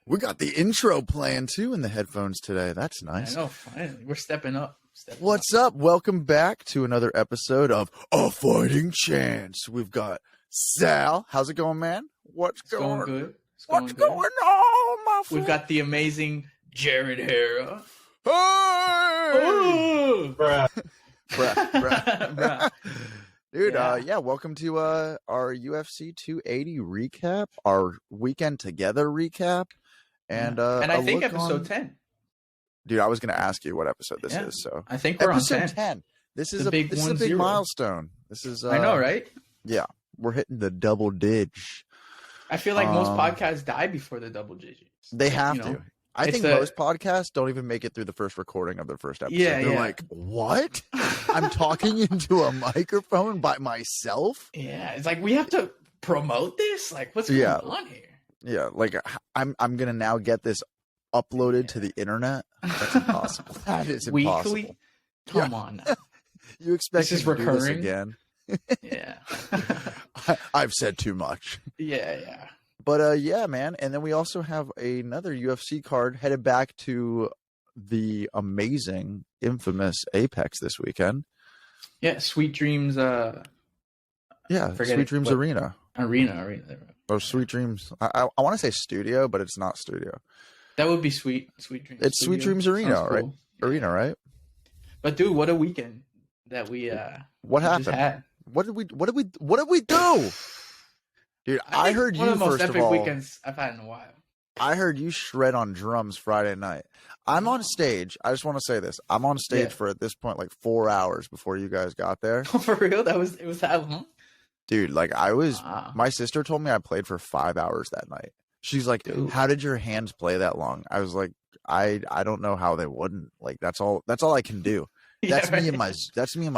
We got the intro playing too in the headphones today. That's I nice. know, finally. We're stepping up. What's up? Welcome back to another episode of A Fighting Chance. We've got Sal. How's it going, man? What's It's going good. What's going on, my friend? We've got the amazing Jared Hara. Hey! Oh! Bruh. Dude, Yeah. welcome to our UFC 280 recap, our weekend together recap. And I think look episode on... 10. Dude, I was going to ask you what episode this Yeah. is. So I think we're episode on 10. This is The a big this is a big 1-0. milestone. This is I know, right? Yeah, we're hitting the double dig. I feel like most podcasts die before the double digits. They have You know, to. I think most podcasts don't even make it through the first recording of their first episode. Yeah, They're yeah. like, what? I'm talking into a microphone by myself? Yeah, it's like we have to promote this? Like, what's going on here? Yeah, like I'm gonna now get this uploaded to the internet. That's impossible. That is impossible. Weekly? Come on now. You expect This is me to do this recurring? again? Yeah. I've said too much. Yeah. But yeah, man. And then we also have another UFC card headed back to the amazing, infamous Apex this weekend. Yeah, Sweet Dreams. Yeah, Sweet Dreams Arena. Arena. Or Sweet Dreams. I want to say studio, but it's not studio. That would be Sweet Dreams. It's Sweet Dreams Arena, Sounds right? cool. Arena, right? But dude, what a weekend that we What just happened? had. What did we do? Dude, I heard you one of the most first of epic all. weekends I've had in a while. I heard you shred on drums Friday night. I'm on stage. I just want to say this. I'm on stage for at this point like 4 hours before you guys got there. For real? It was that long? Dude, like I was Wow. my sister told me I played for 5 hours that night. She's like, Dude. "How did your hands play that long?" I was like, I don't know how they wouldn't. Like that's all I can do. That's me in my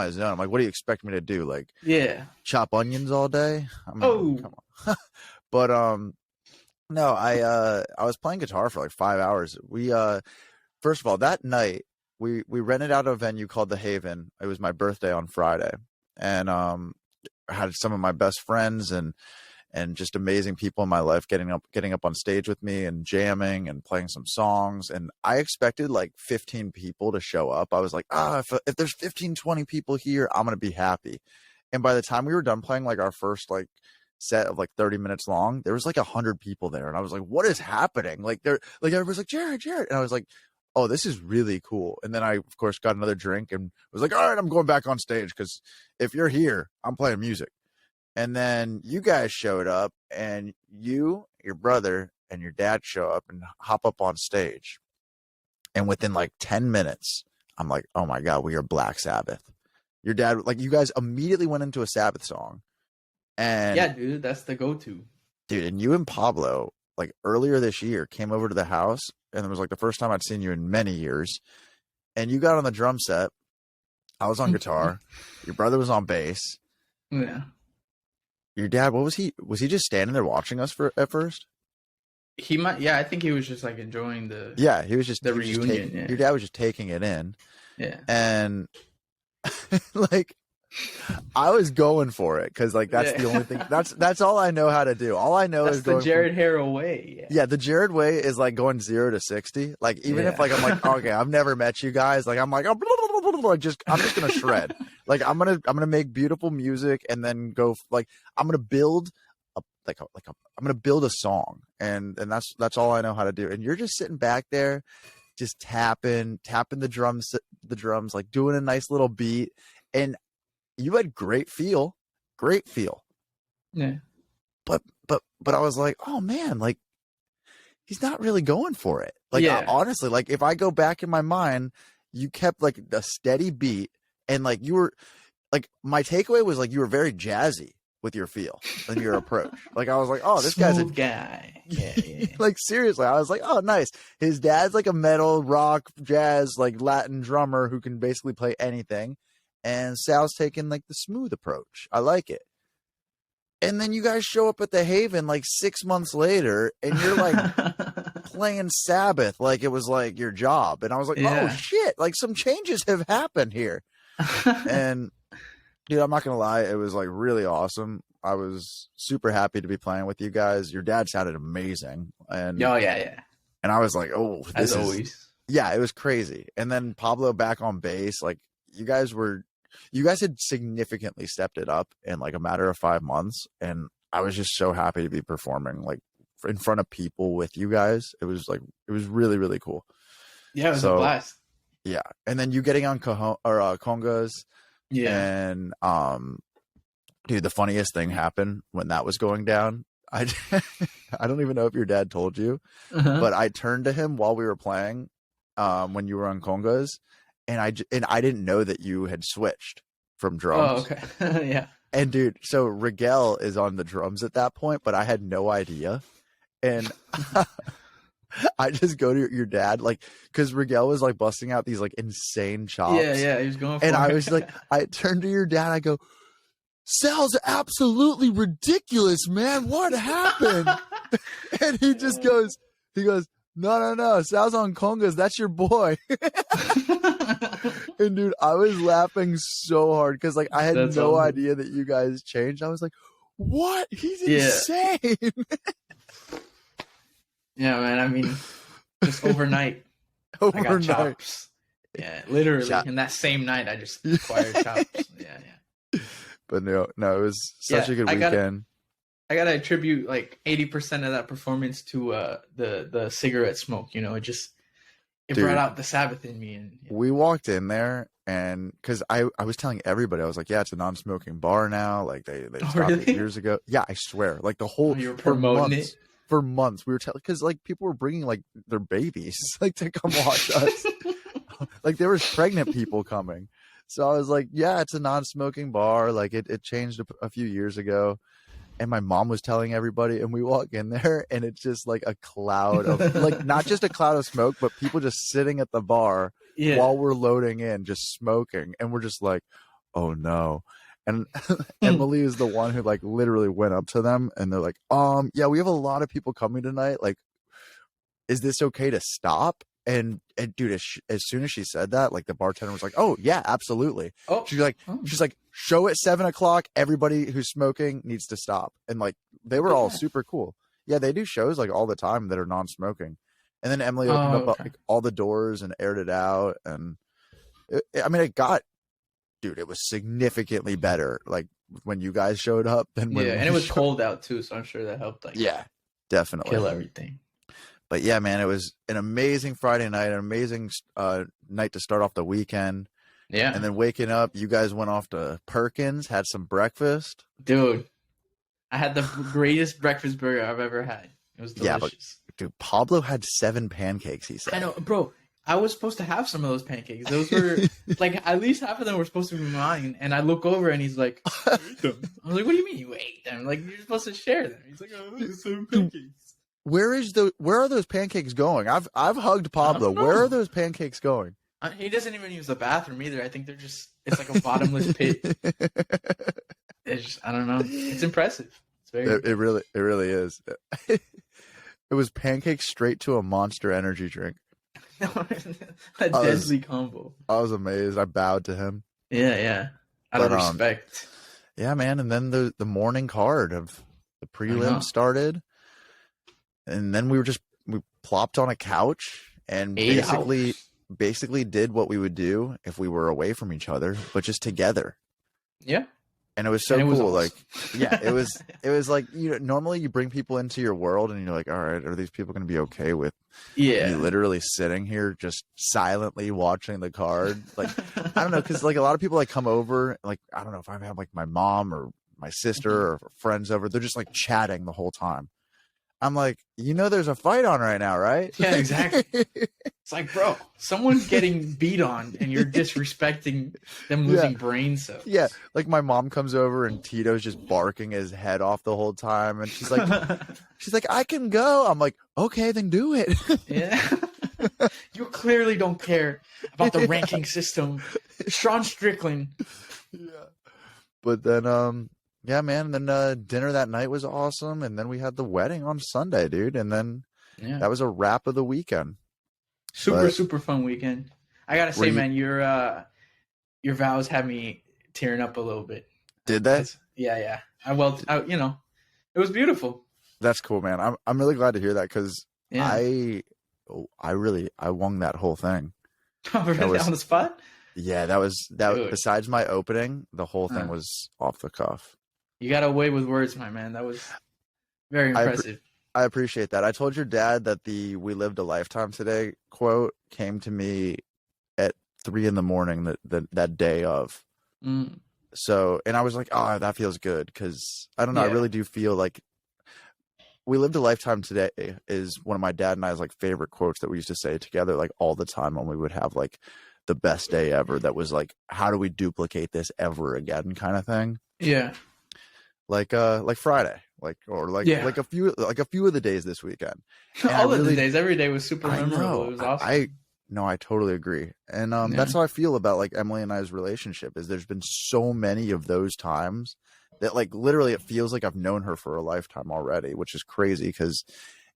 zone. I'm like, what do you expect me to do? Like chop onions all day? Come on. But no, I was playing guitar for like 5 hours. We first of all, that night we rented out a venue called The Haven. It was my birthday on Friday. And I had some of my best friends and just amazing people in my life getting up on stage with me and jamming and playing some songs. And I expected like 15 people to show up. I was like, if there's 15, 20 people here, I'm going to be happy. And by the time we were done playing like our first like set of like 30 minutes long, there was like 100 people there. And I was like, what is happening? Like everybody's like, Jared. And I was like, oh, this is really cool. And then I, of course, got another drink and was like, all right, I'm going back on stage because if you're here, I'm playing music. And then you guys showed up and you, your brother, and your dad show up and hop up on stage. And within like 10 minutes, I'm like, oh my God, we are Black Sabbath. Your dad, like you guys immediately went into a Sabbath song. And yeah, dude, that's the go-to. Dude, and you and Pablo, like earlier this year, came over to the house. And it was like the first time I'd seen you in many years. And you got on the drum set. I was on guitar. Your brother was on bass. Yeah. Your dad, what was he? Was he just standing there watching us at first? He might. Yeah, I think he was just like enjoying the. Yeah, he was just the reunion. Your dad was just taking it in. Yeah. And like, I was going for it because like that's the only thing. That's all I know how to do. All I know is the Jared Hara way. Yeah, the Jared way is like going 0 to 60. Like even if like I'm like okay, I've never met you guys. Like I'm like I'm just gonna shred. Like I'm gonna make beautiful music and then go like I'm gonna build I'm gonna build a song and that's all I know how to do. And you're just sitting back there, just tapping the drums, like doing a nice little beat, and you had great feel. Yeah. But I was like, oh man, like he's not really going for it. Like honestly, like if I go back in my mind, you kept like a steady beat. And like you were like my takeaway was like you were very jazzy with your feel and your approach. Like I was like, oh, this guy's a guy. Yeah. like seriously, I was like, oh, nice. His dad's like a metal, rock, jazz, like Latin drummer who can basically play anything. And Sal's taking like the smooth approach. I like it. And then you guys show up at the Haven like 6 months later and you're like playing Sabbath like it was like your job. And I was like, oh shit, like some changes have happened here. And dude, I'm not gonna lie, it was like really awesome. I was super happy to be playing with you guys. Your dad sounded amazing, and yeah. And I was like, oh, as always. Yeah, it was crazy. And then Pablo back on bass, like you guys had significantly stepped it up in like a matter of 5 months. And I was just so happy to be performing like in front of people with you guys. It was really, really cool. Yeah, it was a blast. Yeah. And then you getting on congas. Yeah. And dude, the funniest thing happened when that was going down. I don't even know if your dad told you, but I turned to him while we were playing when you were on congas, and I didn't know that you had switched from drums. Oh, okay. Yeah. And dude, so Rigel is on the drums at that point, but I had no idea. And I just go to your dad, like, because Rigel was like busting out these like insane chops. Yeah, he was going for it. And I was like, I turned to your dad, I go, Sal's absolutely ridiculous, man. What happened? And he just goes, no, Sal's on congas. That's your boy. And dude, I was laughing so hard because like I had no idea that you guys changed. I was like, what? He's insane. Yeah, man. I mean, just overnight. I got chops. Yeah, literally. In that same night, I just acquired chops. Yeah. But no, it was such a good weekend. I gotta attribute like 80% of that performance to the cigarette smoke. You know, it brought out the Sabbath in me. And we walked in there, and because I was telling everybody, I was like, yeah, it's a non-smoking bar now. Like they stopped it years ago. Yeah, I swear. Like the whole you were promoting it for months. We were telling because like people were bringing like their babies like to come watch us. Like there was pregnant people coming. So I was like, yeah, it's a non-smoking bar. Like it changed a few years ago. And my mom was telling everybody, and we walk in there and it's just like a cloud of like, not just a cloud of smoke, but people just sitting at the bar while we're loading in, just smoking. And we're just like, oh no. And Emily is the one who like literally went up to them and they're like, yeah, we have a lot of people coming tonight. Like, is this okay to stop? And dude, as soon as she said that, like the bartender was like, "Oh yeah, absolutely." Oh, she's like, "Show at 7:00. Everybody who's smoking needs to stop." And like they were all super cool. Yeah, they do shows like all the time that are non-smoking. And then Emily opened up like, all the doors and aired it out, and it was significantly better like when you guys showed up than when and it was cold out too, so I'm sure that helped. Like, yeah, definitely kill everything. But yeah, man, it was an amazing Friday night, an amazing night to start off the weekend. Yeah. And then waking up, you guys went off to Perkins, had some breakfast. Dude, I had the greatest breakfast burger I've ever had. It was delicious. Yeah, but, dude, Pablo had 7 pancakes, he said. I know, bro. I was supposed to have some of those pancakes. Those were, like, at least half of them were supposed to be mine. And I look over and he's like, I ate them. I was like, what do you mean you ate them? Like, you're supposed to share them. He's like, oh, there's 7 pancakes. Where are those pancakes going? I've hugged Pablo. Where are those pancakes going? He doesn't even use the bathroom either. I think it's like a bottomless pit. I don't know. It's impressive. It's very it really is. It was pancakes straight to a Monster energy drink. A deadly combo. I was amazed. I bowed to him. Yeah. Out of respect. Yeah, man. And then the morning card of the prelim started. And then we plopped on a couch and basically did what we would do if we were away from each other, but just together. Yeah. And it was so cool. Awesome. Like, yeah, it was like, normally you bring people into your world and you're like, all right, are these people going to be okay with you literally sitting here just silently watching the card? Like, I don't know. Cause like a lot of people like come over, like, I don't know if I have like my mom or my sister or friends over, they're just like chatting the whole time. I'm like, there's a fight on right now, right? Yeah, exactly. It's like, bro, someone's getting beat on and you're disrespecting them losing brain cells. Yeah, like my mom comes over and Tito's just barking his head off the whole time. And she's like, I can go. I'm like, okay, then do it. Yeah. You clearly don't care about the ranking system. Sean Strickland. Yeah. But then, yeah, man. And then dinner that night was awesome, and then we had the wedding on Sunday, dude. And then that was a wrap of the weekend. Super fun weekend. I gotta say, man, your vows had me tearing up a little bit. Did that? Yeah. It was beautiful. That's cool, man. I'm really glad to hear that because I I won that whole thing. Oh, really? On the spot? Yeah, that was besides my opening, the whole thing was off the cuff. You got away with words, my man. That was very impressive. I appreciate that. I told your dad that the "We lived a lifetime today" quote came to me at 3 a.m. that day of. So, and I was like, oh, that feels good, because I don't know, I really do feel like "We lived a lifetime today" is one of my dad and I's like favorite quotes that we used to say together like all the time when we would have like the best day ever. That was like, how do we duplicate this ever again kind of thing. Yeah. Like Friday, like a few of the days this weekend. All of the days, every day was super memorable. It was awesome. I totally agree. And that's how I feel about like Emily and I's relationship, is there's been so many of those times that like literally it feels like I've known her for a lifetime already, which is crazy. Because,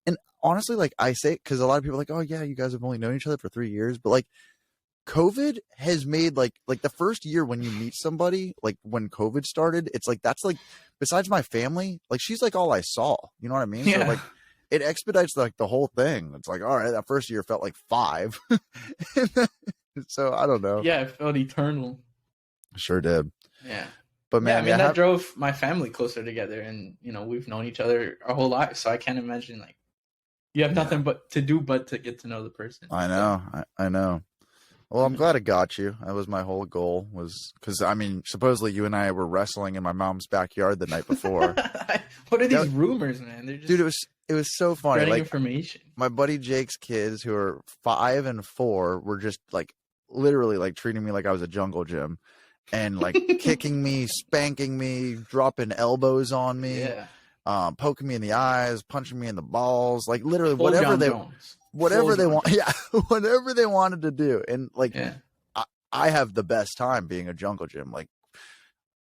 and honestly, like I say, because a lot of people are like, oh yeah, you guys have only known each other for 3 years, but like COVID has made like the first year when you meet somebody, like when COVID started, it's like, that's like, besides my family, like she's like all I saw, you know what I mean? Yeah. So like it expedites like the whole thing. It's like, all right, that first year felt like 5. So I don't know. Yeah, it felt eternal. Sure did. Yeah. But man, that drove my family closer together, and you know, we've known each other our whole lives, so I can't imagine like you have nothing but to get to know the person. I know. I know. Well, I'm glad it got you. That was my whole goal, was because I mean, supposedly you and I were wrestling in my mom's backyard the night before. What are these rumors, man? They're just dude, it was so funny. Spreading like information. My buddy Jake's kids, who are 5 and 4, were just like literally like treating me like I was a jungle gym, and like kicking me, spanking me, dropping elbows on me, poking me in the eyes, punching me in the balls, like literally whatever they want. Yeah, whatever they wanted to do. And like I have the best time being a jungle gym. Like,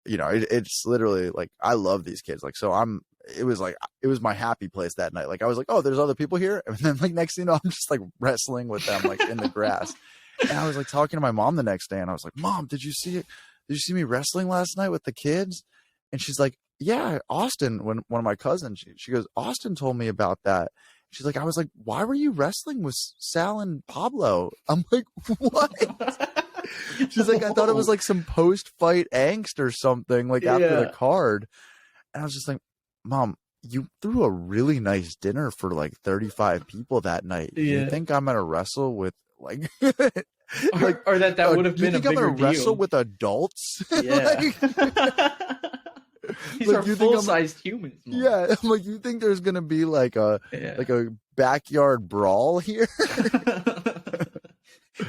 you know, it's literally like I love these kids. Like, so it was my happy place that night. Like I was like, oh, there's other people here, and then like next thing you know, I'm just like wrestling with them like in the grass. And I was like talking to my mom the next day, and I was like, Mom, did you see me wrestling last night with the kids? And she's like, yeah, Austin, one of my cousins, she goes, Austin told me about that. She's like, I was like, why were you wrestling with Sal and Pablo? I'm like, what? She's like, I thought it was like some post-fight angst or something, like after the card. And I was just like, Mom, you threw a really nice dinner for like 35 people that night. You think I'm gonna wrestle with like or that would have been a bigger deal? I'm gonna wrestle with adults? Yeah. These are full-sized humans. Mom. Yeah, I'm like, you think there's gonna be like a backyard brawl here?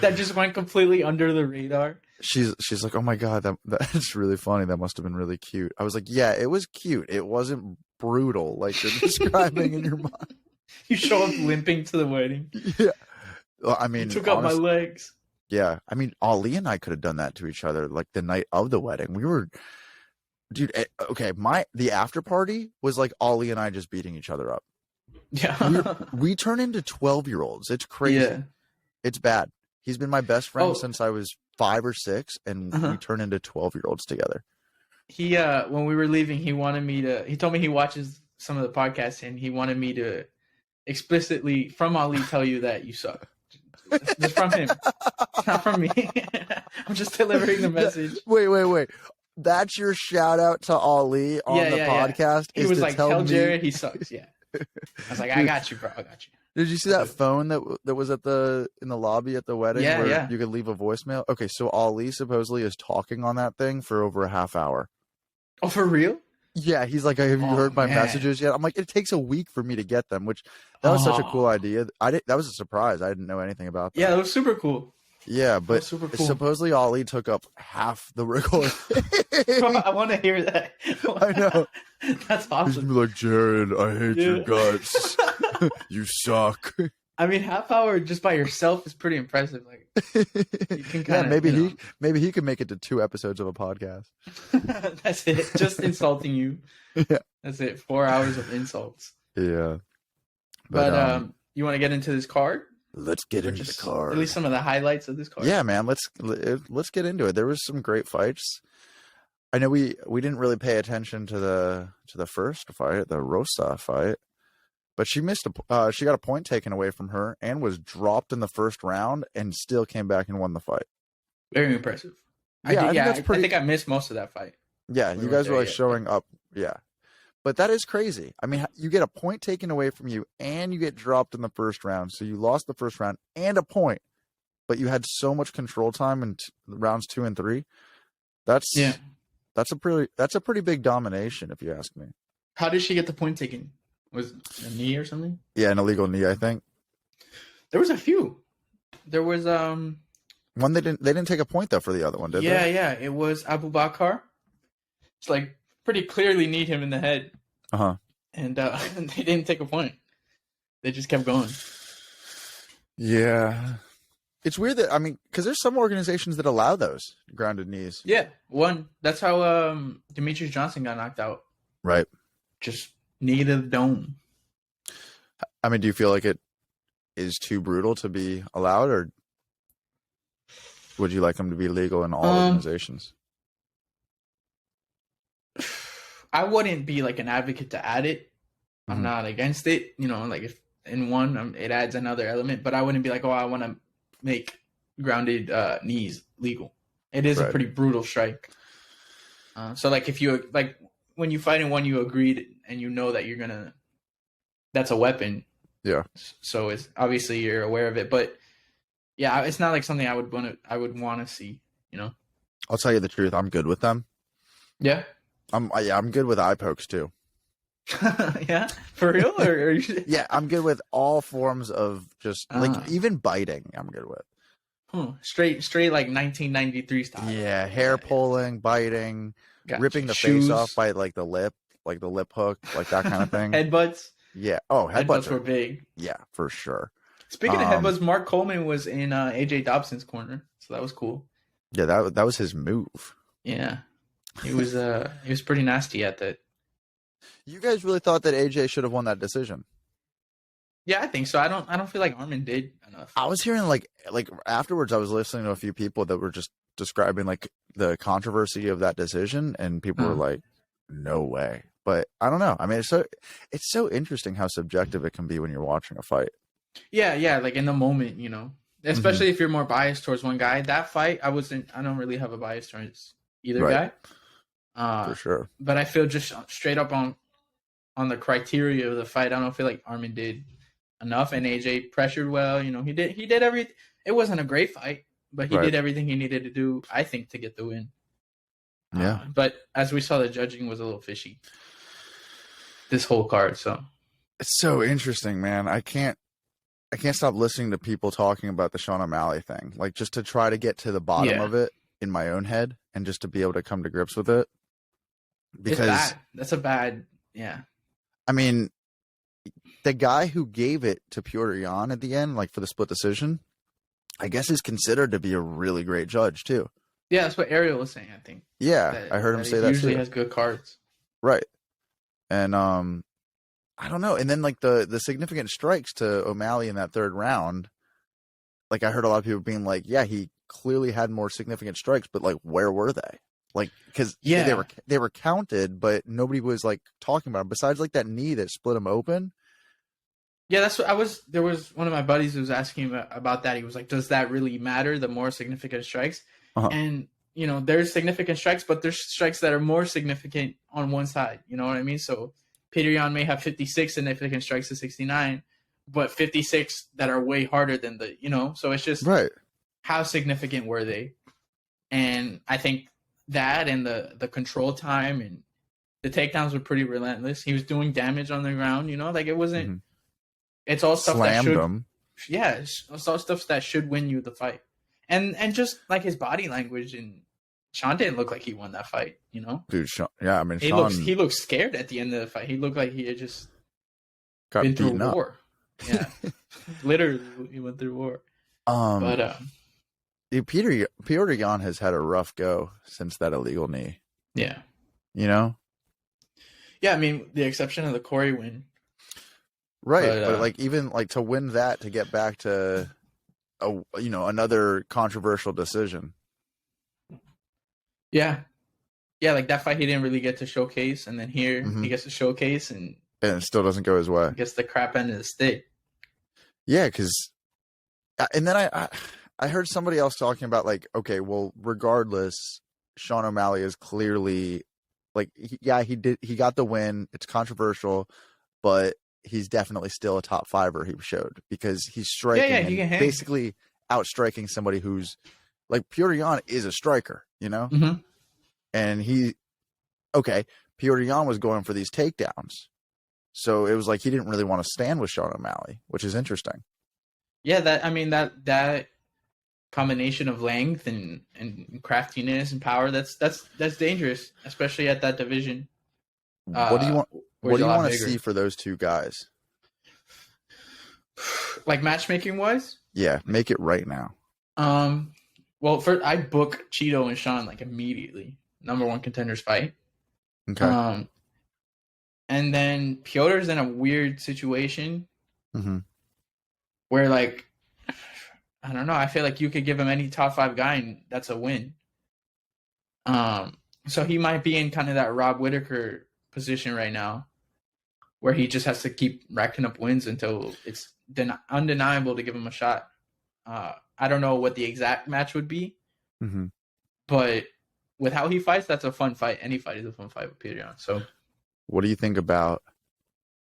That just went completely under the radar. She's like, oh my god, that's really funny. That must have been really cute. I was like, yeah, it was cute. It wasn't brutal like you're describing in your mind. You show up limping to the wedding. Yeah, well, I mean, you took out my legs. Yeah, I mean, Ali and I could have done that to each other like the night of the wedding. We were. Dude, okay, the after party was like Ollie and I just beating each other up. Yeah. we turn into 12-year-olds. It's crazy. Yeah. It's bad. He's been my best friend since I was 5 or 6, and we turn into 12-year-olds together. He when we were leaving, he told me he watches some of the podcasts, and he wanted me to explicitly from Ali tell you that you suck. Just from him. It's not from me. I'm just delivering the message. Wait. That's your shout out to Ali on the podcast. He was like, "Tell Jared he sucks." Yeah, I was like, "I got you, bro. I got you." Did you see that phone that was in the lobby at the wedding? Yeah. You could leave a voicemail. Okay, so Ali supposedly is talking on that thing for over a half hour. Oh, for real? Yeah, he's like, "Have you heard my messages yet?" I'm like, "It takes a week for me to get them," which that was such a cool idea. That was a surprise. I didn't know anything about that. Yeah, it was super cool. Yeah, but supposedly Ali took up half the recording. I want to hear that. I know. That's awesome. He's gonna be like, Jared, I hate your guts. You suck. I mean, half hour just by yourself is pretty impressive. Like, you can kind of, maybe he could make it to 2 episodes of a podcast. That's it. Just insulting you. Yeah. That's it. 4 hours of insults. Yeah. But you want to get into this card? Let's get into the card. At least some of the highlights of this card. Yeah, man. Let's get into it. There was some great fights. I know we didn't really pay attention to the first fight, the Rosa fight. But she missed she got a point taken away from her and was dropped in the first round and still came back and won the fight. Very impressive. Yeah, I think I missed most of that fight. Yeah, you guys were like showing up. Yeah. But that is crazy. I mean, you get a point taken away from you and you get dropped in the first round. So you lost the first round and a point, but you had so much control time in rounds 2 and 3. That's a pretty big domination, if you ask me. How did she get the point taken? Was it a knee or something? Yeah, an illegal knee, I think. There was a few. There was one they didn't take a point though for the other one, did they? Yeah. It was Abu Bakr. It's like pretty clearly kneed him in the head. And they didn't take a point. They just kept going. Yeah. It's weird that because there's some organizations that allow those grounded knees. Yeah, that's how Demetrius Johnson got knocked out. Right. Just knee to the dome. I mean, do you feel like it is too brutal to be allowed, or would you like them to be legal in all organizations? I wouldn't be like an advocate to add it. I'm not against it. Like if in one, it adds another element, but I wouldn't be like, oh, I want to make grounded knees legal. It is a pretty brutal strike. So like if you like when you fight in one, you agreed and you know that that's a weapon. Yeah. So it's obviously you're aware of it, but yeah, it's not like something I would want to see. I'll tell you the truth. I'm good with them. Yeah. I'm good with eye pokes too. Yeah, for real? Or Yeah, I'm good with all forms of just like even biting. I'm good with. Straight like 1993 style. Yeah, hair pulling, biting, ripping the face off by like the lip hook, like that kind of thing. Headbutts. Yeah. Oh, headbutts were big. Yeah, for sure. Speaking of headbutts, Mark Coleman was in AJ Dobson's corner, so that was cool. Yeah, that was his move. Yeah. He was pretty nasty at that. You guys really thought that AJ should have won that decision? Yeah, I think so. I don't feel like Armin did enough. I was hearing like afterwards I was listening to a few people that were just describing like the controversy of that decision, and people were like, no way. But I don't know. I mean, it's so interesting how subjective it can be when you're watching a fight. Yeah, like in the moment, especially if you're more biased towards one guy. That fight, I don't really have a bias towards either guy. For sure. But I feel just straight up on the criteria of the fight, I don't feel like Armin did enough, and AJ pressured well. He did everything. It wasn't a great fight, but he did everything he needed to do, I think, to get the win. Yeah. But as we saw, the judging was a little fishy this whole card. So it's so interesting, man. I can't stop listening to people talking about the Sean O'Malley thing, like just to try to get to the bottom of it in my own head and just to be able to come to grips with it. Because that's a bad, yeah. I mean, the guy who gave it to Petr Yan at the end, like for the split decision, I guess is considered to be a really great judge too. Yeah, that's what Ariel was saying, I think. Yeah, I heard him say that too. Usually has good cards. Right. And I don't know. And then like the significant strikes to O'Malley in that third round, like I heard a lot of people being like, yeah, he clearly had more significant strikes, but like where were they? Like, because they were counted, but nobody was like talking about them besides like that knee that split him open. Yeah, that's what there was one of my buddies who was asking about that. He was like, does that really matter, the more significant strikes? And there's significant strikes, but there's strikes that are more significant on one side. You know what I mean? So Petr Yan may have 56 significant strikes to 69, but 56 that are way harder than so it's just how significant were they? And I think that and the control time and the takedowns were pretty relentless. He was doing damage on the ground, like it wasn't. It's all stuff Slammed that should. him. Yeah, it's all stuff that should win you the fight, and just like his body language, and Sean didn't look like he won that fight. Dude, Sean. Yeah, I mean, he looked scared at the end of the fight. He looked like he had just been through war. Yeah, literally, he went through war. But dude, Petr Yan has had a rough go since that illegal knee. Yeah. Yeah, I mean, the exception of the Corey win. Right, but like even like to win that to get back to another controversial decision. Yeah, like that fight he didn't really get to showcase, and then here he gets to showcase, and and it still doesn't go his way. Gets the crap end of the stick. Yeah, because and then I heard somebody else talking about like, okay, well, regardless, Sean O'Malley is clearly like, he got the win. It's controversial, but he's definitely still a top fiver. He showed because he's striking he can and hang. basically outstriking somebody who's like Petr Yan is a striker, you know, and Petr Yan was going for these takedowns, so it was like he didn't really want to stand with Sean O'Malley, which is interesting. Yeah, that combination of length and craftiness and power, that's dangerous, especially at that division. What do you want? What do you want to see for those two guys? Like matchmaking wise? Yeah, make it right now. Well, first I book Cheeto and Sean like immediately. Number one contenders fight. Okay. And then Piotr's in a weird situation where, like, I don't know. I feel like you could give him any top 5 guy and that's a win. So he might be in kind of that Rob Whittaker position right now, where he just has to keep racking up wins until it's undeniable to give him a shot. I don't know what the exact match would be, but with how he fights, that's a fun fight. Any fight is a fun fight with Petr Yan. So, what do you think about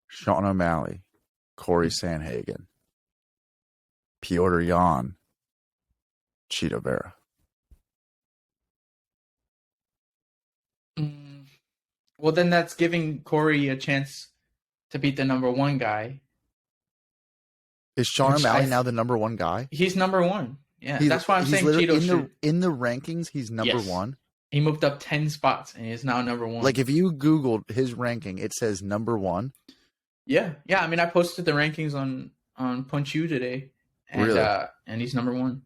Sean O'Malley, Corey Sandhagen, Petr Yan, Chito Vera? Well, then that's giving Corey a chance to beat the number 1 guy. Is Sean O'Malley now the number 1 guy? He's number 1. Yeah, that's why I'm saying Cheeto in the rankings, he's number 1. He moved up 10 spots and he's now number 1. Like if you Googled his ranking, it says number 1. Yeah. I mean, I posted the rankings on Punch You today, and really? And he's number 1.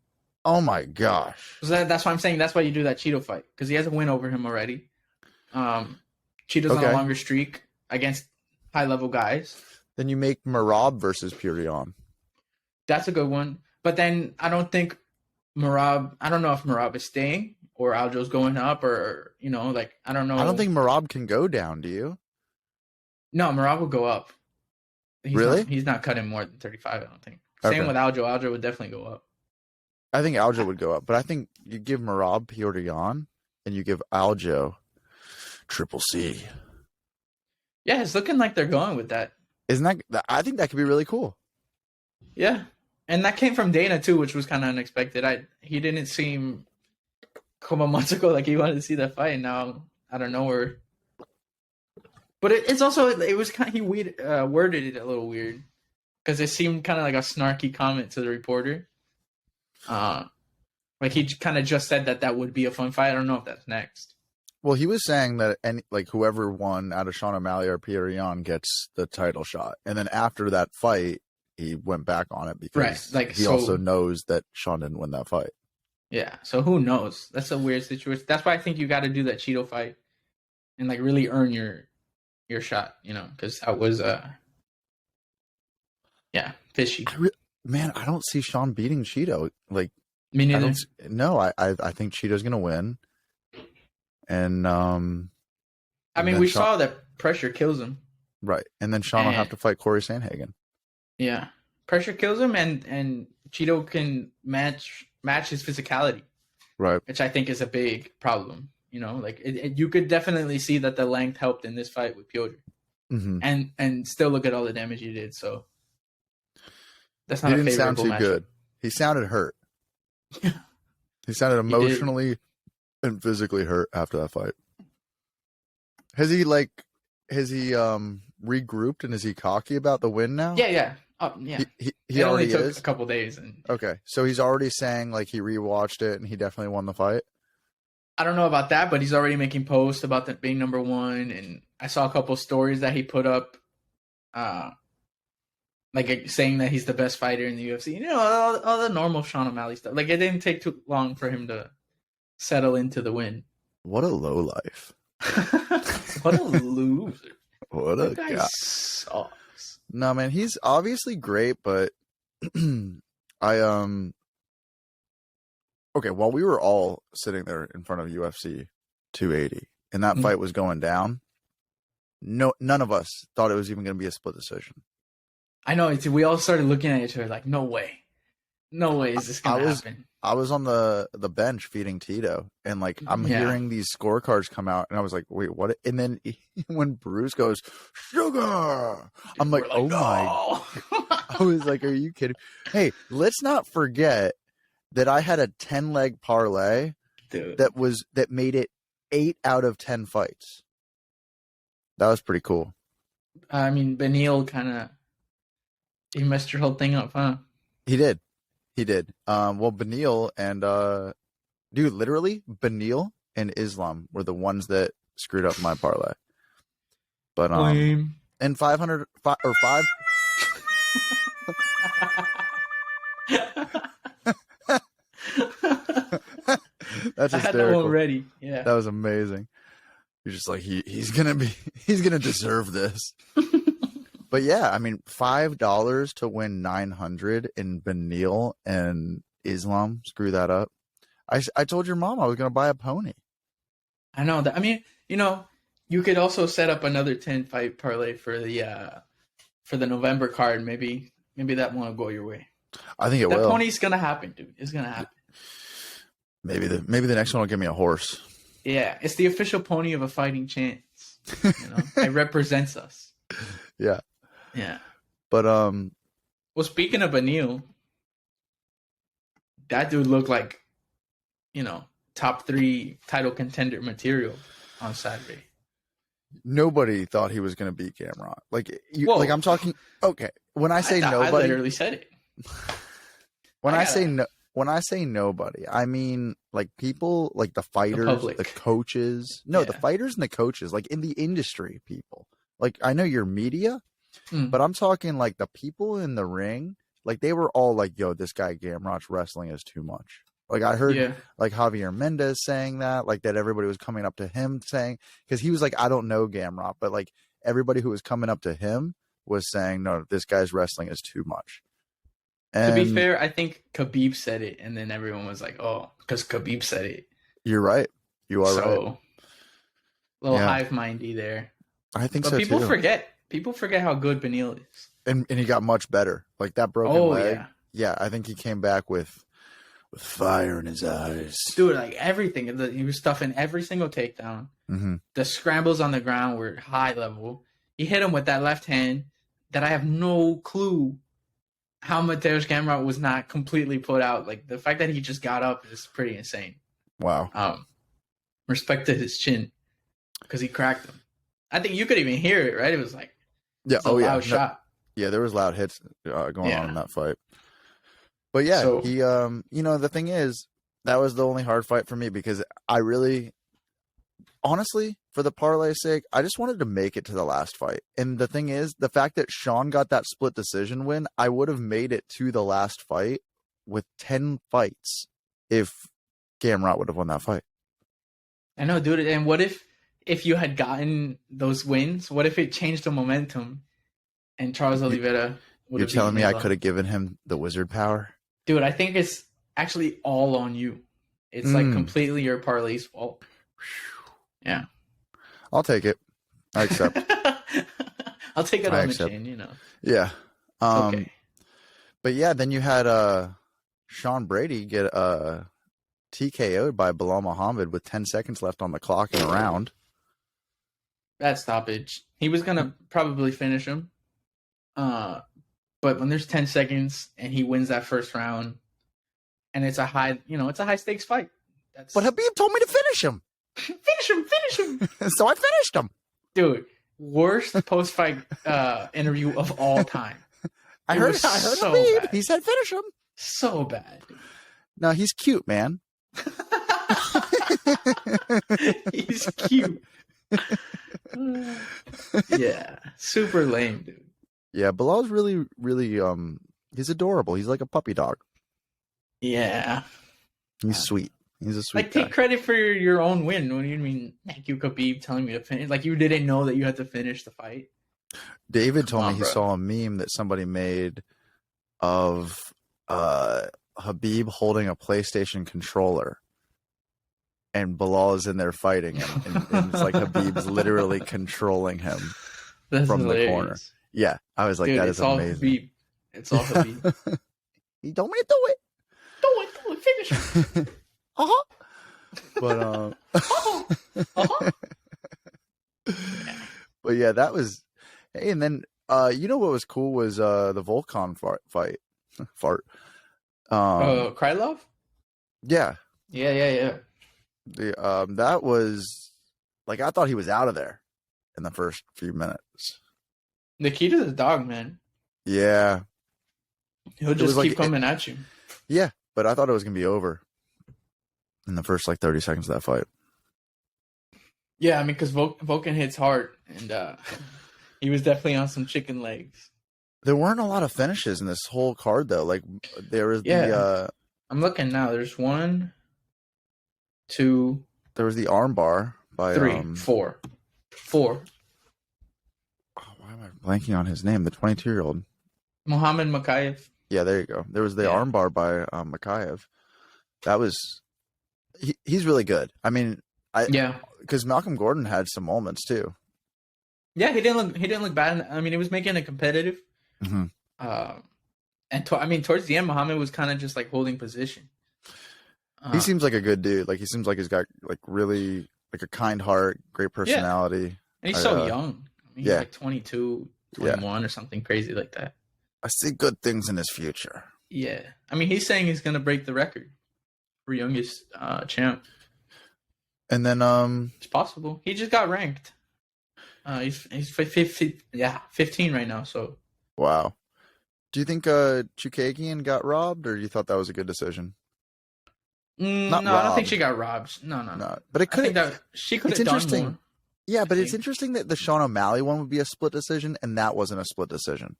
Oh my gosh! So that's why I'm saying that's why you do that Cheeto fight, because he has a win over him already. Cheeto's on a longer streak against high level guys. Then you make Merab versus Petr Yan. That's a good one, but then I don't think Merab. I don't know if Merab is staying or Aljo's going up, or like I don't know. I don't think Merab can go down. Do you? No, Merab will go up. He's not cutting more than 35. I don't think. Same with Aljo. Aljo would definitely go up. I think Aljo would go up, but I think you give Merab Petr Yan and you give Aljo Triple C. Yeah, it's looking like they're going with that. Isn't that? I think that could be really cool. Yeah, and that came from Dana too, which was kind of unexpected. He didn't seem a couple months ago like he wanted to see that fight, and now I don't know where. But it's also it was kind of he worded it a little weird because it seemed kind of like a snarky comment to the reporter. Like he kind of just said that would be a fun fight. I don't know if that's next. Well, he was saying that whoever won out of Sean O'Malley or Petr Yan gets the title shot, and then after that fight, he went back on it because he also knows that Sean didn't win that fight. Yeah, so who knows? That's a weird situation. That's why I think you got to do that Cheeto fight and like really earn your shot, because that was fishy. I don't see Sean beating Cheeto. Like, me neither. I think Cheeto's gonna win. And I mean, we saw that pressure kills him. Right. And then Sean will have to fight Corey Sandhagen. Yeah. Pressure kills him, and Cheeto can match his physicality. Right. Which I think is a big problem. Like you could definitely see that the length helped in this fight with Petr. And still look at all the damage he did. So that's not a favorable matchup. He didn't sound too good. He sounded hurt. He sounded emotionally and physically hurt after that fight. Has he regrouped, and is he cocky about the win now? Yeah. He already only took is? a couple days. Okay, so he's already saying like he rewatched it and he definitely won the fight. I don't know about that, but he's already making posts about that being number 1, and I saw a couple stories that he put up, like saying that he's the best fighter in the UFC. All the normal Sean O'Malley stuff. Like it didn't take too long for him to settle into the win. What a lowlife. What a loser. What a guy. Sucks. No, man, he's obviously great, but okay, while we were all sitting there in front of UFC 280 and that fight was going down, none of us thought it was even going to be a split decision. I know. We all started looking at each other like, no way is this going to happen. I was on the bench feeding Tito, and like I'm hearing these scorecards come out, and I was like, wait, what? And then when Bruce goes, sugar, I'm like, oh no. My. I was like, are you kidding? Hey, let's not forget that I had a 10-leg parlay that made it 8 out of 10 fights. That was pretty cool. I mean, Beneil he messed your whole thing up, huh? He did. Well, Beneil and dude, literally Beneil and Islam were the ones that screwed up my parlay. But and 500 or 5 That's hysterical. I had that one ready. Yeah. That was amazing. You're just like he's gonna deserve this. But yeah, I mean, $5 to win 900 in Beneil and Islam. Screw that up. I told your mom I was gonna buy a pony. I know that. I mean, you could also set up another 10-fight parlay for the November card. Maybe that one will go your way. I think it will. That pony's gonna happen, dude. It's gonna happen. Maybe the next one will give me a horse. Yeah, it's the official pony of a fighting chance. It represents us. Yeah. Yeah. But well, speaking of Beneil, that dude looked like, top 3 title contender material on Saturday. Nobody thought he was going to beat Gamrot. Like I'm talking. Okay, when I say nobody, I literally said it. When I say nobody, I mean like people, like the fighters, the coaches. No, the fighters and the coaches, like in the industry, people. Like I know your media, but I'm talking like the people in the ring. Like they were all like, "Yo, this guy Gamrot's wrestling is too much." Like I heard like Javier Mendez saying that, like that everybody was coming up to him saying, because he was like, "I don't know Gamrot," but like everybody who was coming up to him was saying, "No, this guy's wrestling is too much." And to be fair, I think Khabib said it, and then everyone was like, "Oh, because Khabib said it." You're right. You are right. A little hive mindy there. I think so too. But people forget. People forget how good Beneil is. And he got much better. Like that broken leg. Yeah, I think he came back with fire in his eyes. Dude, like everything. He was stuffing every single takedown. Mm-hmm. The scrambles on the ground were high level. He hit him with that left hand that I have no clue how Mateusz Gamrot was not completely put out. Like the fact that he just got up is pretty insane. Wow. Respect to his chin because he cracked him. I think you could even hear it, right? It was like a loud shot. Yeah, there was loud hits going on in that fight. But yeah, he the thing is, that was the only hard fight for me because I really, honestly, for the parlay's sake, I just wanted to make it to the last fight. And the thing is, the fact that Sean got that split decision win, I would have made it to the last fight with 10 fights if Gamrot would have won that fight. I know, dude. And what if you had gotten those wins? What if it changed the momentum and Charles Oliveira would have... You're telling me I could have given him the wizard power? Dude, I think it's actually all on you. It's like completely your parlay's fault. Yeah. I'll take it. I accept. I'll take it on the chin, Yeah. Okay. But yeah, then you had Sean Brady get TKO'd by Bilal Muhammad with 10 seconds left on the clock in a round. That stoppage. He was going to probably finish him. But when there's 10 seconds and he wins that first round and it's a high stakes fight. But Khabib told me to finish him. Finish him. So I finished him. Dude, worst post-fight interview of all time. I heard so Khabib. Bad. He said finish him. So bad. No, he's cute, man. He's cute. Yeah, super lame, dude. Yeah, Bilal's really, really, he's adorable. He's like a puppy dog. Yeah. He's sweet. He's a sweet guy. Take credit for your own win. What do you mean? Thank you, Khabib, telling me to finish. Like, you didn't know that you had to finish the fight? David told me he saw a meme that somebody made of Khabib holding a PlayStation controller. and Bilal is in there fighting, and it's like Khabib's literally controlling him from the corner. Yeah, I was like, dude, that is amazing. Khabib. It's all Khabib. He told me to do it. Do it, finish it. But but yeah, that was. Hey, and then you know what was cool was the Volkan fight. Fart. Krylov? Yeah. Yeah. That was like, I thought he was out of there in the first few minutes. Nikita's a dog, man. Yeah. He'll just keep coming at you. Yeah, but I thought it was gonna be over in the first like 30 seconds of that fight. Yeah, I mean, because Volkan hits hard, and he was definitely on some chicken legs. There weren't a lot of finishes in this whole card, though. Like, there was I'm looking now. There's 1, 2. There was the armbar by 3, 4. Oh, why am I blanking on his name? The 22-year-old Mohammed Makayev. Yeah, there you go. There was the armbar by Makayev. That was he's really good. I mean, because Malcolm Gordon had some moments too. Yeah, he didn't look bad. I mean, he was making it competitive. Mm-hmm. And towards the end, Muhammad was kind of just like holding position. He seems like a good dude. Like, he seems like he's got like really like a kind heart, great personality. Yeah. And he's so young. I mean, he's like 22, 21 or something crazy like that. I see good things in his future. Yeah. I mean, he's saying he's going to break the record for youngest champ. And then it's possible. He just got ranked. He's 15 right now, so. Wow. Do you think Chukagian got robbed, or do you thought that was a good decision? No, I don't think she got robbed. No. But it could. She could have done more. Yeah, but it's interesting that the Sean O'Malley one would be a split decision, and that wasn't a split decision.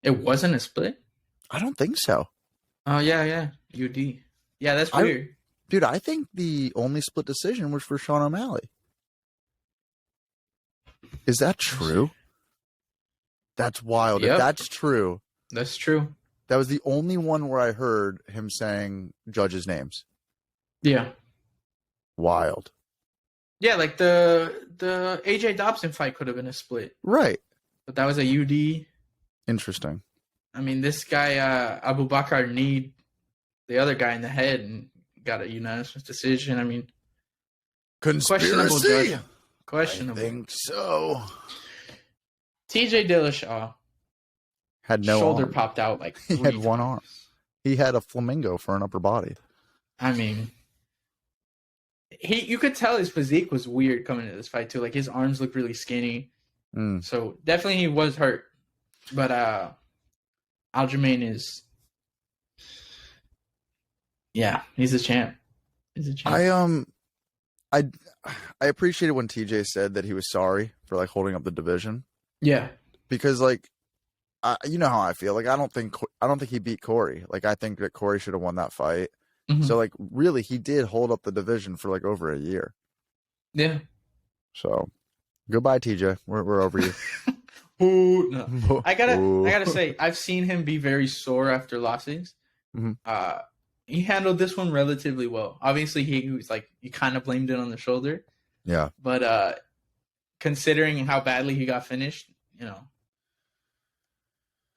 It wasn't a split? I don't think so. Oh, yeah. UD. Yeah, that's weird. Dude, I think the only split decision was for Sean O'Malley. Is that true? That's wild. Yep. If that's true. That's true. That was the only one where I heard him saying judges' names. Yeah. Wild. Yeah, like the AJ Dobson fight could have been a split. Right. But that was a UD. Interesting. I mean, this guy, Abu Bakr, kneed the other guy in the head and got a unanimous decision. I mean, conspiracy. Questionable. I think so. TJ Dillashaw had no shoulder arm. Popped out like he had one arm. He had a flamingo for an upper body. I mean, you could tell his physique was weird coming into this fight too. Like, his arms looked really skinny. So definitely he was hurt. But Aljamain is, he's a champ. He's a champ. I appreciated when TJ said that he was sorry for like holding up the division. Yeah, because like, you know how I feel. Like, I don't think he beat Corey. Like, I think that Corey should have won that fight. Mm-hmm. So like, really, he did hold up the division for like over a year. Yeah. So, goodbye, TJ. We're over you. Ooh, no. I gotta say, I've seen him be very sore after losses. Mm-hmm. He handled this one relatively well. Obviously, he was like, you kind of blamed it on the shoulder. Yeah. But considering how badly he got finished,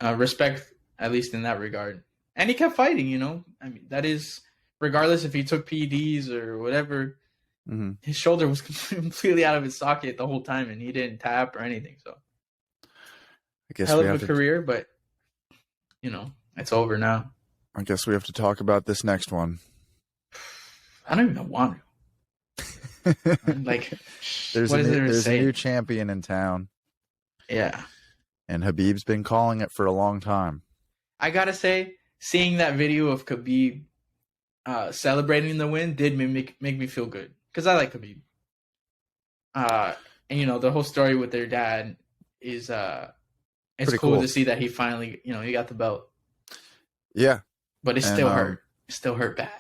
respect, at least in that regard. And he kept fighting, I mean, that is, regardless if he took PEDs or whatever, his shoulder was completely out of his socket the whole time, and he didn't tap or anything. So, I guess hell of a career, but, it's over now. I guess we have to talk about this next one. I don't even want to. Like, there's a new champion in town. Yeah. And Khabib's been calling it for a long time. I gotta say, seeing that video of Khabib celebrating the win did make me feel good. Because I like Khabib. And, the whole story with their dad is it's cool to see that he finally, he got the belt. Yeah. But it still hurt. It still hurt bad.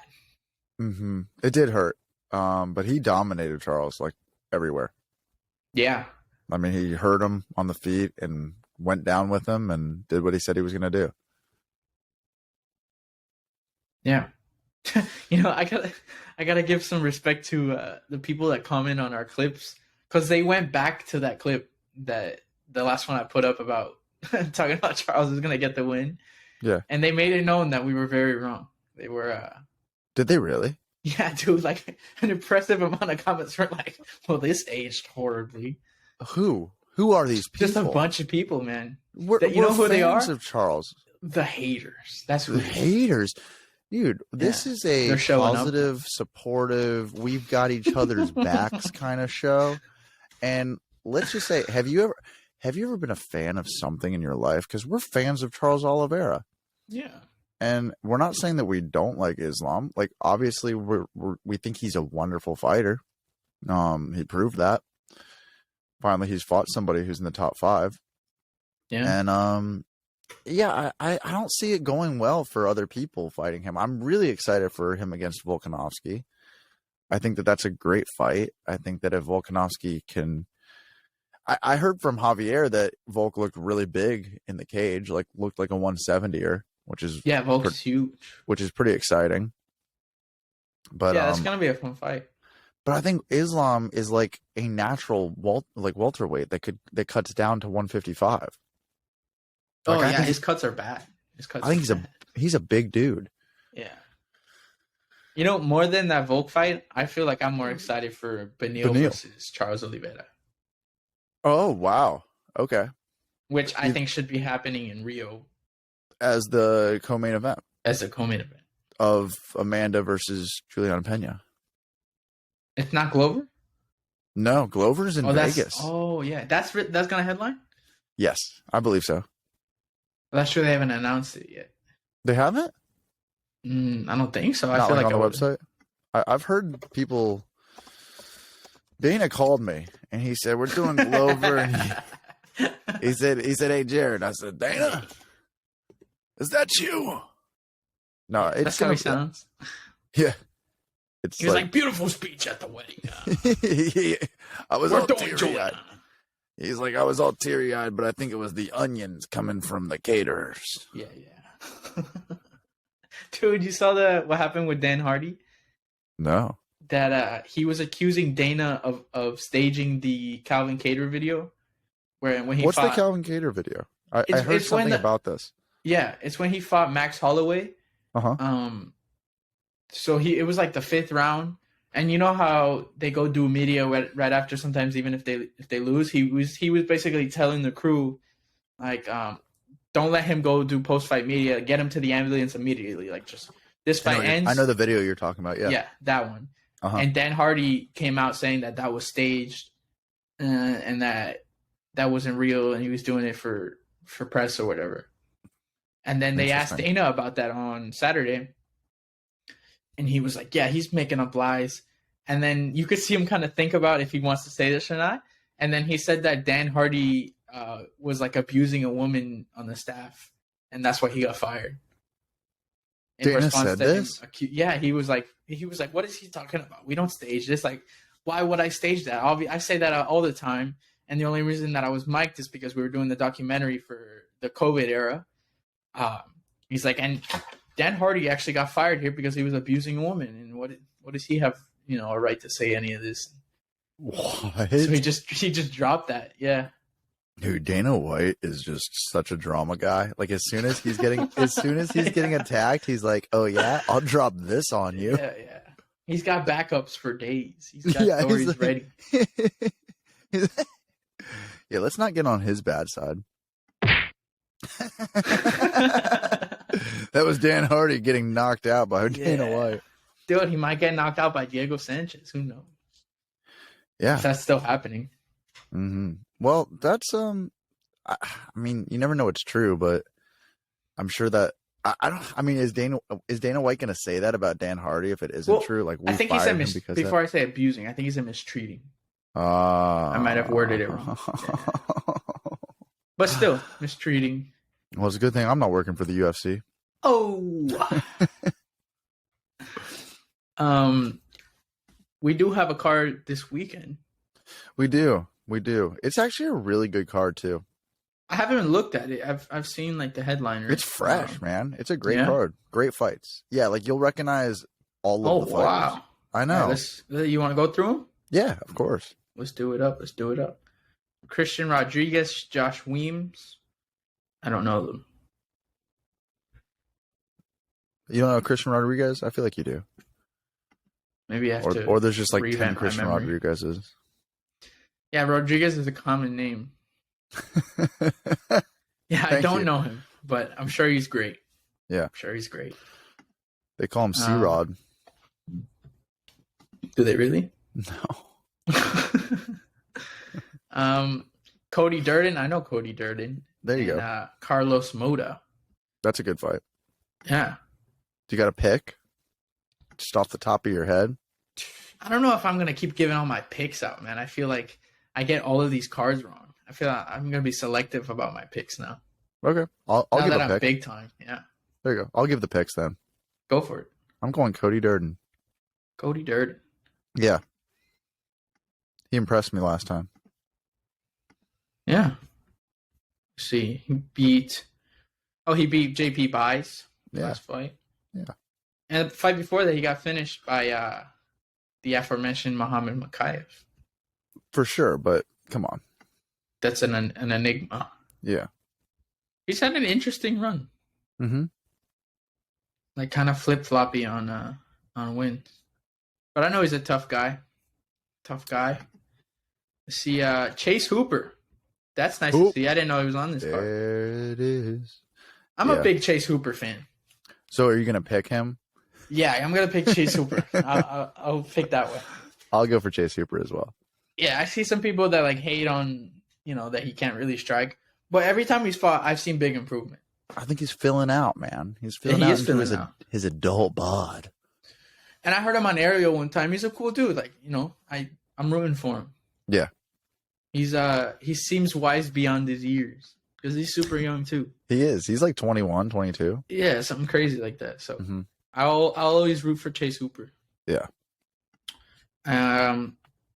Mm-hmm. It did hurt. But he dominated Charles, like, everywhere. Yeah. I mean, he hurt him on the feet and went down with him and did what he said he was going to do. Yeah. I gotta give some respect to the people that comment on our clips, because they went back to that clip, that the last one I put up about talking about Charles is gonna get the win. Yeah. And they made it known that we were very wrong. They were. Did they really? Yeah, dude. Like, an impressive amount of comments were like, "Well, this aged horribly." Who are these people? Just a bunch of people, man. We're who they are? Fans of Charles. The haters. That's who the haters. Dude, this is a positive, supportive, we've got each other's backs kind of show. And let's just say, have you ever been a fan of something in your life? Because we're fans of Charles Oliveira. Yeah. And we're not saying that we don't like Islam. Like, obviously, we think he's a wonderful fighter. He proved that. Finally, he's fought somebody who's in the top 5. Yeah. And yeah, I don't see it going well for other people fighting him. I'm really excited for him against Volkanovski. I think that that's a great fight. I think that if Volkanovski can... I heard from Javier that Volk looked really big in the cage, like looked like a 170er, which is... Yeah, Volk's huge. Which is pretty exciting. But yeah, that's going to be a fun fight. But I think Islam is like a natural welterweight that cuts down to 155. Like, yeah, his cuts are bad. I think he's a big dude. Yeah. You know, more than that Volk fight, I feel like I'm more excited for Beneil versus Charles Oliveira. Oh, wow. Okay. Which I think should be happening in Rio. As the co-main event. As the co-main event. Of Amanda versus Juliana Pena. It's not Glover? No, Glover's in Vegas. Oh, yeah. That's going to headline? Yes, I believe so. That's true. They haven't announced it yet. They haven't? I don't think so. I feel like on the website. I've heard people. Dana called me and he said, "We're doing Glover." And he said, "Hey, Jared." I said, "Dana, is that you?" No, it's that's how he sounds. Yeah, he was like, "Beautiful speech at the wedding." I was all teary-eyed. He's like, I was all teary-eyed, but I think it was the onions coming from the caterers. Yeah. Dude, you saw what happened with Dan Hardy? No. That he was accusing Dana of staging the Calvin Kattar video. When he What's the Calvin Kattar video? I heard something about this. Yeah, it's when he fought Max Holloway. Uh-huh. So it was like the 5th round. And you know how they go do media right after sometimes, even if they lose. He was basically telling the crew, like, don't let him go do post-fight media. Get him to the ambulance immediately. Like, just this fight ends. I know the video you're talking about. Yeah. Yeah, that one. Uh-huh. And Dan Hardy came out saying that was staged, and that wasn't real, and he was doing it for press or whatever. And then they asked Dana about that on Saturday. And he was like, yeah, he's making up lies. And then you could see him kind of think about if he wants to say this or not. And then he said that Dan Hardy was like abusing a woman on the staff. And that's why he got fired. Dana said this? Yeah, he was like, what is he talking about? We don't stage this. Like, why would I stage that? I say that all the time. And the only reason that I was mic'd is because we were doing the documentary for the COVID era. He's like, and Dan Hardy actually got fired here because he was abusing a woman, and what does he have, a right to say any of this? What? So he just dropped that, yeah. Dude, Dana White is just such a drama guy. Like as soon as he's getting attacked, he's like, "Oh yeah, I'll drop this on you." Yeah. He's got backups for days. He's got stories ready. Yeah, let's not get on his bad side. That was Dan Hardy getting knocked out by Dana White. Dude, he might get knocked out by Diego Sanchez. Who knows? Yeah. If that's still happening. Mm-hmm. Well, that's I mean, you never know it's true, but I'm sure that is Dana White going to say that about Dan Hardy if it isn't true? Like, I think he said before I say abusing, I think he said mistreating. I might have worded it wrong. Yeah. But still, mistreating. Well, it's a good thing I'm not working for the UFC. Oh. We do have a card this weekend. We do. It's actually a really good card too. I haven't even looked at it. I've seen like the headliner. It's fresh, man. It's a great card. Great fights. Yeah, like you'll recognize all of the fighters. Wow. I know. Right, you want to go through them? Yeah, of course. Let's do it up. Christian Rodriguez, Josh Weems. I don't know them. You don't know Christian Rodriguez? I feel like you do. Maybe I have to. Or there's just like 10 Christian Rodriguez's. Yeah, Rodriguez is a common name. Yeah, I don't know him, but I'm sure he's great. Yeah. I'm sure he's great. They call him C-Rod. Do they really? No. Cody Durden. I know Cody Durden. There you go. Carlos Moda. That's a good fight. Yeah. Do you got a pick? Just off the top of your head? I don't know if I'm going to keep giving all my picks out, man. I feel like I get all of these cards wrong. I feel like I'm going to be selective about my picks now. Okay. I'll give a pick. I'm big time. Yeah. There you go. I'll give the picks then. Go for it. I'm going Cody Durden. Cody Durden. Yeah. He impressed me last time. Yeah. Let's see. He beat JP Buys last fight. Yeah. And the fight before that, he got finished by the aforementioned Muhammad Makayev. For sure, but come on. That's an enigma. Yeah. He's had an interesting run. Mm-hmm. Like kind of flip-floppy on wins. But I know he's a tough guy. Let's see, Chase Hooper. That's nice to see. I didn't know he was on this card. There it is. I'm a big Chase Hooper fan. So are you going to pick him? Yeah, I'm going to pick Chase Hooper. I'll pick that way. I'll go for Chase Hooper as well. Yeah, I see some people that like hate on, that he can't really strike. But every time he's fought, I've seen big improvement. I think he's filling out, man. He's filling out into his adult bod. And I heard him on Ariel one time. He's a cool dude. Like, I'm rooting for him. Yeah. He seems wise beyond his years because he's super young too. He is. He's like 21, 22. Yeah, something crazy like that. So I'll always root for Chase Hooper. Yeah.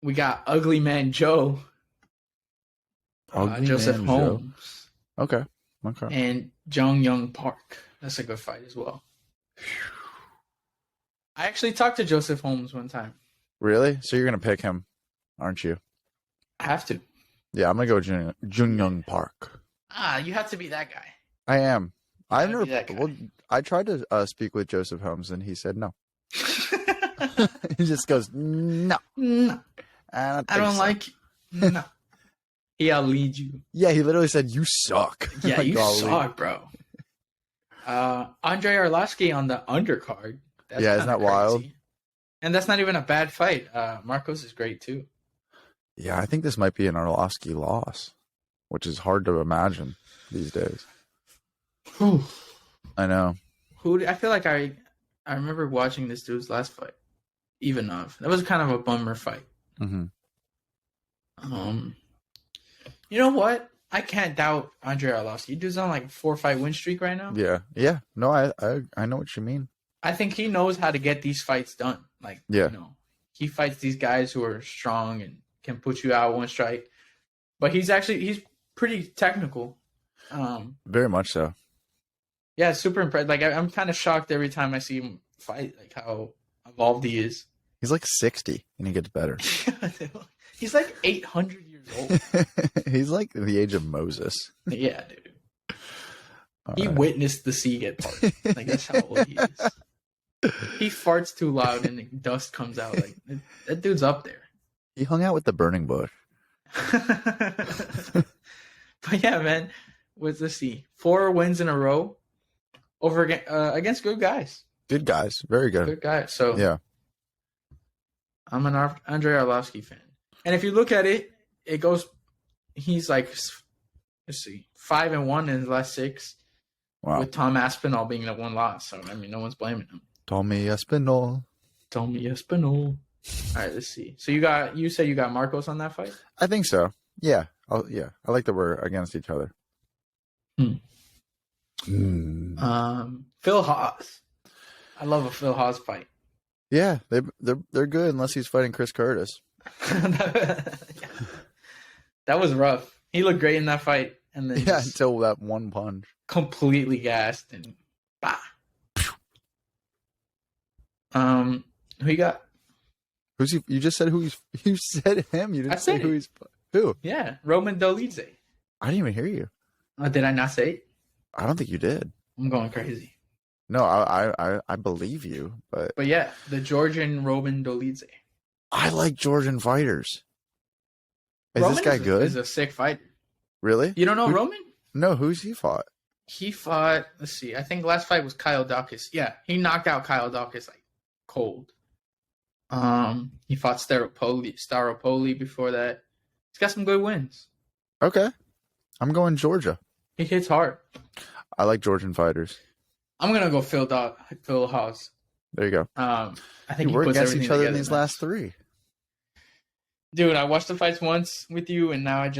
We got Ugly Man Joe. Joseph Holmes. Joe. Okay. And Jung Young Park. That's a good fight as well. I actually talked to Joseph Holmes one time. Really? So you're gonna pick him, aren't you? I have to. Yeah, I'm gonna go Jung Young Park. You have to be that guy. I am. I tried to speak with Joseph Holmes, and he said no. He just goes no. I don't like. No. I'll lead you. Yeah, he literally said you suck. Yeah, you suck, bro. Andre Arlovsky on the undercard. Isn't that wild? And that's not even a bad fight. Marcos is great too. Yeah, I think this might be an Arlovsky loss, which is hard to imagine these days. Whew. I know. I feel like I remember watching this dude's last fight, Ivanov. That was kind of a bummer fight. Mm-hmm. You know what? I can't doubt Andre Arlovsky. Dude's on like a 4-fight win streak right now. Yeah. No, I know what you mean. I think he knows how to get these fights done. Like, he fights these guys who are strong and can put you out one strike. But he's pretty technical. Very much so. Yeah, super impressed. Like, I'm kind of shocked every time I see him fight, like how evolved he is. He's like 60 and he gets better. He's like 800 years old. He's like the age of Moses. Yeah, dude. He witnessed the sea get parted. Like, that's how old he is. He farts too loud and the dust comes out. Like, that dude's up there. He hung out with the burning bush. But yeah, man. Let's see. 4 wins in a row over against good guys. Good guys. Very good. Good guys. So, yeah. I'm an Andre Arlovsky fan. And if you look at it, it goes, he's like, let's see, 5-1 in his last 6. Wow. With Tom Aspinall being the one loss. So, I mean, no one's blaming him. Tommy Aspinall. All right, let's see. So you said you got Marcos on that fight? I think so. Yeah. I like that we're against each other. Phil Haas. I love a Phil Haas fight. Yeah, they're good unless he's fighting Chris Curtis. That was rough. He looked great in that fight, and then until that one punch, completely gassed and bah. Who you got? Who's he? You just said who he's. You said him. You didn't say who he's. Who? Yeah, Roman Dolidze. I didn't even hear you. Did I not say it? I don't think you did. I'm going crazy. No, I believe you, but yeah, the Georgian Roman Dolidze. I like Georgian fighters. Is this guy good? He's a sick fighter. Really? You don't know Roman? No, who's he fought? He fought. Let's see. I think last fight was Kyle Dawkins. Yeah, he knocked out Kyle Dawkins like cold. He fought Staropoli before that. He's got some good wins. Okay, I'm going Georgia. He hits hard. I like Georgian fighters. I'm gonna go Phil Haas. There you go. I think we're against each other in these last three. Dude, I watched the fights once with you, and now I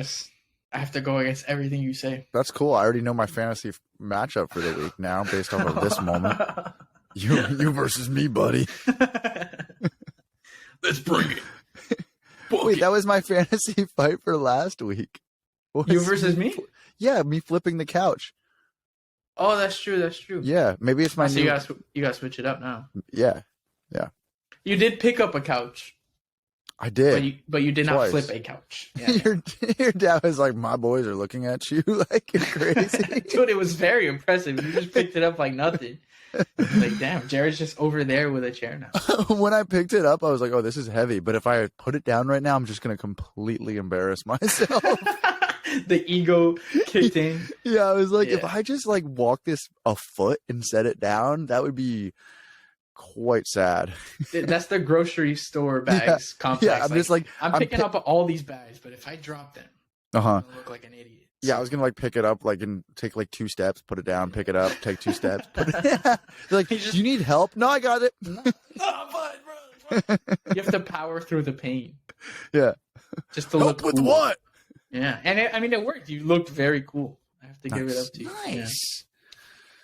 have to go against everything you say. That's cool. I already know my fantasy matchup for the week now, based off of this moment. You versus me, buddy. Let's bring it. Wait, that was my fantasy fight for last week. You versus me? Yeah, me flipping the couch. Oh, that's true. That's true. Yeah, maybe it's my. So you gotta switch it up now. Yeah. You did pick up a couch. I did, but you did twice. not flip a couch. Yeah. Your dad was like, "My boys are looking at you like you're crazy." Dude, it was very impressive. You just picked it up like nothing. Like, damn, Jared's just over there with a chair now. When I picked it up, I was like, "Oh, this is heavy." But if I put it down right now, I'm just gonna completely embarrass myself. The ego kicked in. Yeah, I was like, if I just like walk this a foot and set it down, that would be quite sad. That's the grocery store bags complex. Yeah, I'm just like I'm picking up all these bags, but if I drop them, I look like an idiot. Yeah, I was gonna like pick it up, like and take like 2 steps, put it down, pick it up, take 2 steps. Put it They're like, do you need help? No, I got it. No, I'm fine, bro. You have to power through the pain. Yeah. Just to help look with cool. what? Yeah, and it worked. You looked very cool. I have to give it up to you. Nice. Yeah.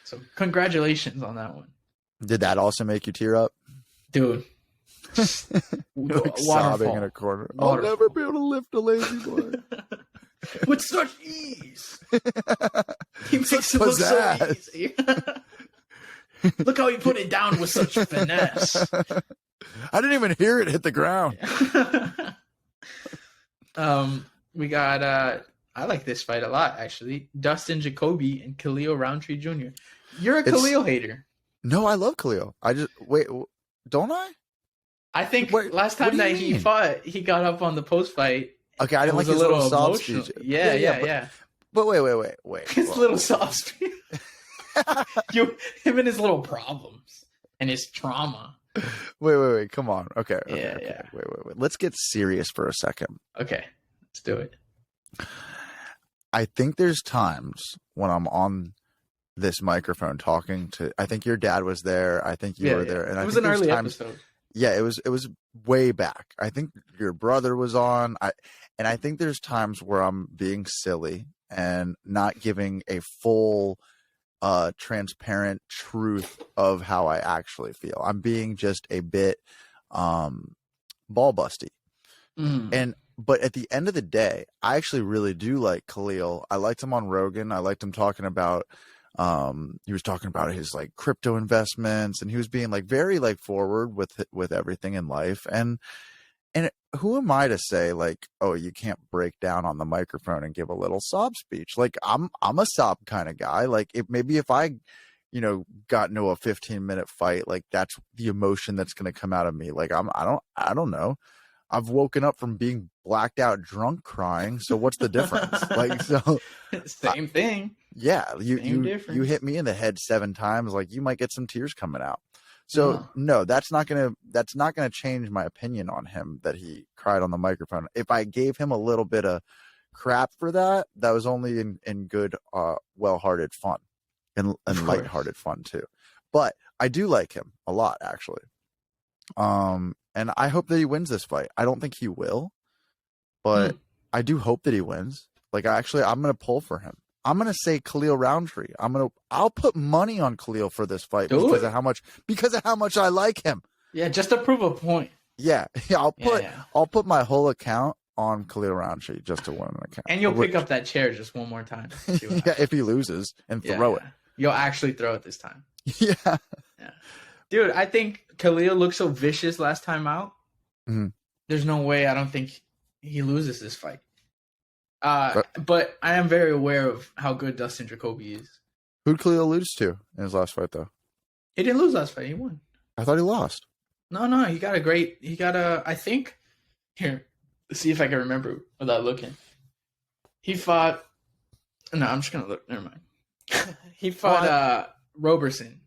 So congratulations on that one. Did that also make you tear up? Dude. Like sobbing in a corner. I'll never be able to lift a lazy boy. With such ease. He makes it look so easy. Look how he put it down with such finesse. I didn't even hear it hit the ground. We got I like this fight a lot, actually. Dustin Jacoby and Khalil Roundtree Jr. You're a Khalil hater. No, I love Khalil. I just wait, don't I? I think last time that he fought, he got up on the post fight. Okay, I didn't like his little soft speech. Yeah. But wait. His little soft speech. Him and his little problems and his trauma. Wait. Come on. Okay. Yeah. Wait. Let's get serious for a second. Okay, let's do it. I think there's times when I'm on this microphone talking to. I think your dad was there. I think you were there, and it was an early episode. Yeah, it was way back. I think your brother was on. I think there's times where I'm being silly and not giving a full, transparent truth of how I actually feel. I'm being just a bit ball busty. But at the end of the day, I actually really do like Khalil. I liked him on Rogan. I liked him talking about he was talking about his like crypto investments, and he was being like very like forward with everything in life. And who am I to say like, oh, you can't break down on the microphone and give a little sob speech? Like I'm a sob kind of guy. Like maybe if I got into a 15-minute fight, like that's the emotion that's going to come out of me. Like I don't know. I've woken up from being blacked out drunk crying. So what's the difference? Same thing. Yeah. You hit me in the head 7 times. Like you might get some tears coming out. So no, that's not going to change my opinion on him that he cried on the microphone. If I gave him a little bit of crap for that, that was only in good, well-hearted fun and lighthearted fun too. But I do like him a lot, actually. And I hope that he wins this fight. I don't think he will, but I do hope that he wins. Like I'm going to pull for him. I'm going to say Khalil Roundtree. I'll put money on Khalil for this fight because of how much I like him. Yeah. Just to prove a point. Yeah. I'll put my whole account on Khalil Roundtree just to win an account. And you'll pick up that chair just one more time. Yeah. If he loses and throw it. You'll actually throw it this time. Yeah. Dude, I think Khalil looked so vicious last time out. Mm-hmm. There's no way I don't think he loses this fight. But I am very aware of how good Dustin Jacoby is. Who'd Khalil lose to in his last fight, though? He didn't lose last fight. He won. I thought he lost. No. I think. Here, let's see if I can remember without looking. He fought. No, I'm just going to look. Never mind. He fought Roberson.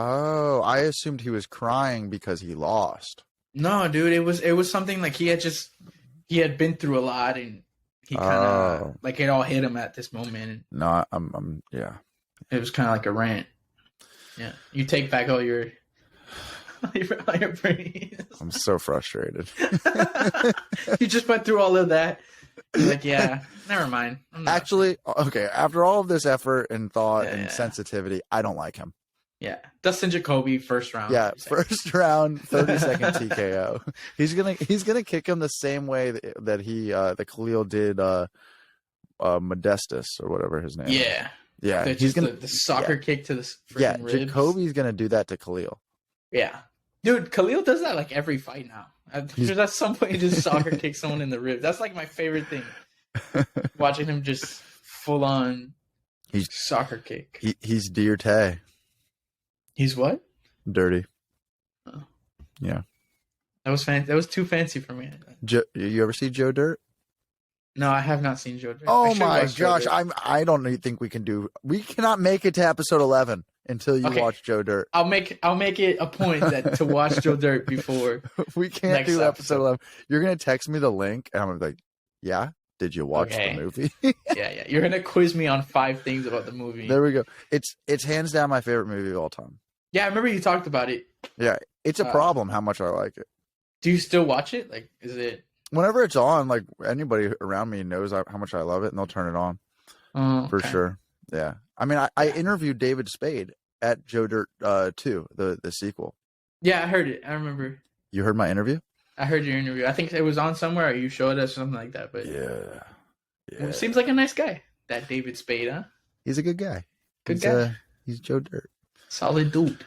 Oh, I assumed he was crying because he lost. No, dude, it was something like he had been through a lot and he kind of like it all hit him at this moment. No, I'm yeah. It was kind of like a rant. Yeah, you take back all your praise. I'm so frustrated. You just went through all of that. You're like, yeah, never mind. Actually, okay. After all of this effort and thought and sensitivity, I don't like him. Yeah, Dustin Jacoby, first round. Yeah, first round, 30-second TKO. He's gonna kick him the same way that Khalil did Modestus or whatever his name. Yeah. He's gonna the soccer kick to the freaking ribs. Jacoby's gonna do that to Khalil. Yeah, dude, Khalil does that like every fight now. I'm sure at some point he just soccer kick someone in the ribs. That's like my favorite thing. Watching him just full on soccer kick. He's dirty. He's what? Dirty. Oh. Yeah. That was fancy. That was too fancy for me. You ever see Joe Dirt? No, I have not seen Joe Dirt. Oh my gosh, I don't even think we cannot make it to episode 11 until you watch Joe Dirt. I'll make it a point to watch Joe Dirt before. We can't do episode 11. You're gonna text me the link, and I'm gonna be like, "Yeah, did you watch the movie?" yeah. You're gonna quiz me on 5 things about the movie. There we go. It's hands down my favorite movie of all time. Yeah, I remember you talked about it. Yeah, it's a problem how much I like it. Do you still watch it? Like, is it? Whenever it's on, like anybody around me knows how much I love it, and they'll turn it on for sure. Yeah, I mean, I interviewed David Spade at Joe Dirt 2, the sequel. Yeah, I heard it. I remember. You heard my interview? I heard your interview. I think it was on somewhere, or you showed us something like that. But yeah. It seems like a nice guy. That David Spade, huh? He's a good guy. Good guy. He's Joe Dirt. Solid dude.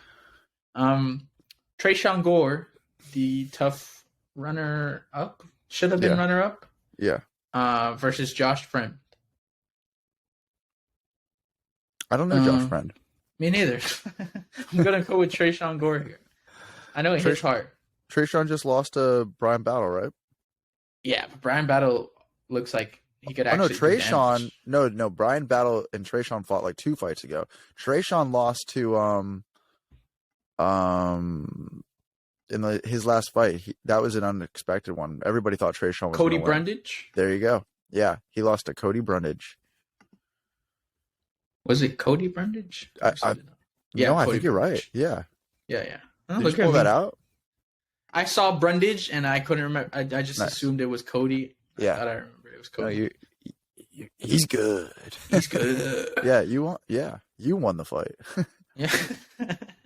Tresean Gore, the tough runner-up, should have been runner-up. Yeah. Versus Josh Friend. I don't know Josh Friend. Me neither. I'm gonna go with Tresean Gore here. I know it hits hard. Tresean just lost to Brian Battle, right? Yeah, but Brian Battle looks like he could actually. Tresean. No. Brian Battle and Tresean fought like 2 fights ago. Tresean lost to in his last fight. That was an unexpected one. Everybody thought Tresean was Cody Brundage. There you go. Yeah, he lost to Cody Brundage. Was it Cody Brundage? I think you're right. Yeah. Yeah. Did you pull that out? I saw Brundage and I couldn't remember. I just assumed it was Cody. Yeah. I thought I remember it was Cody. No, he's good. He's good. Yeah, you won the fight. Yeah.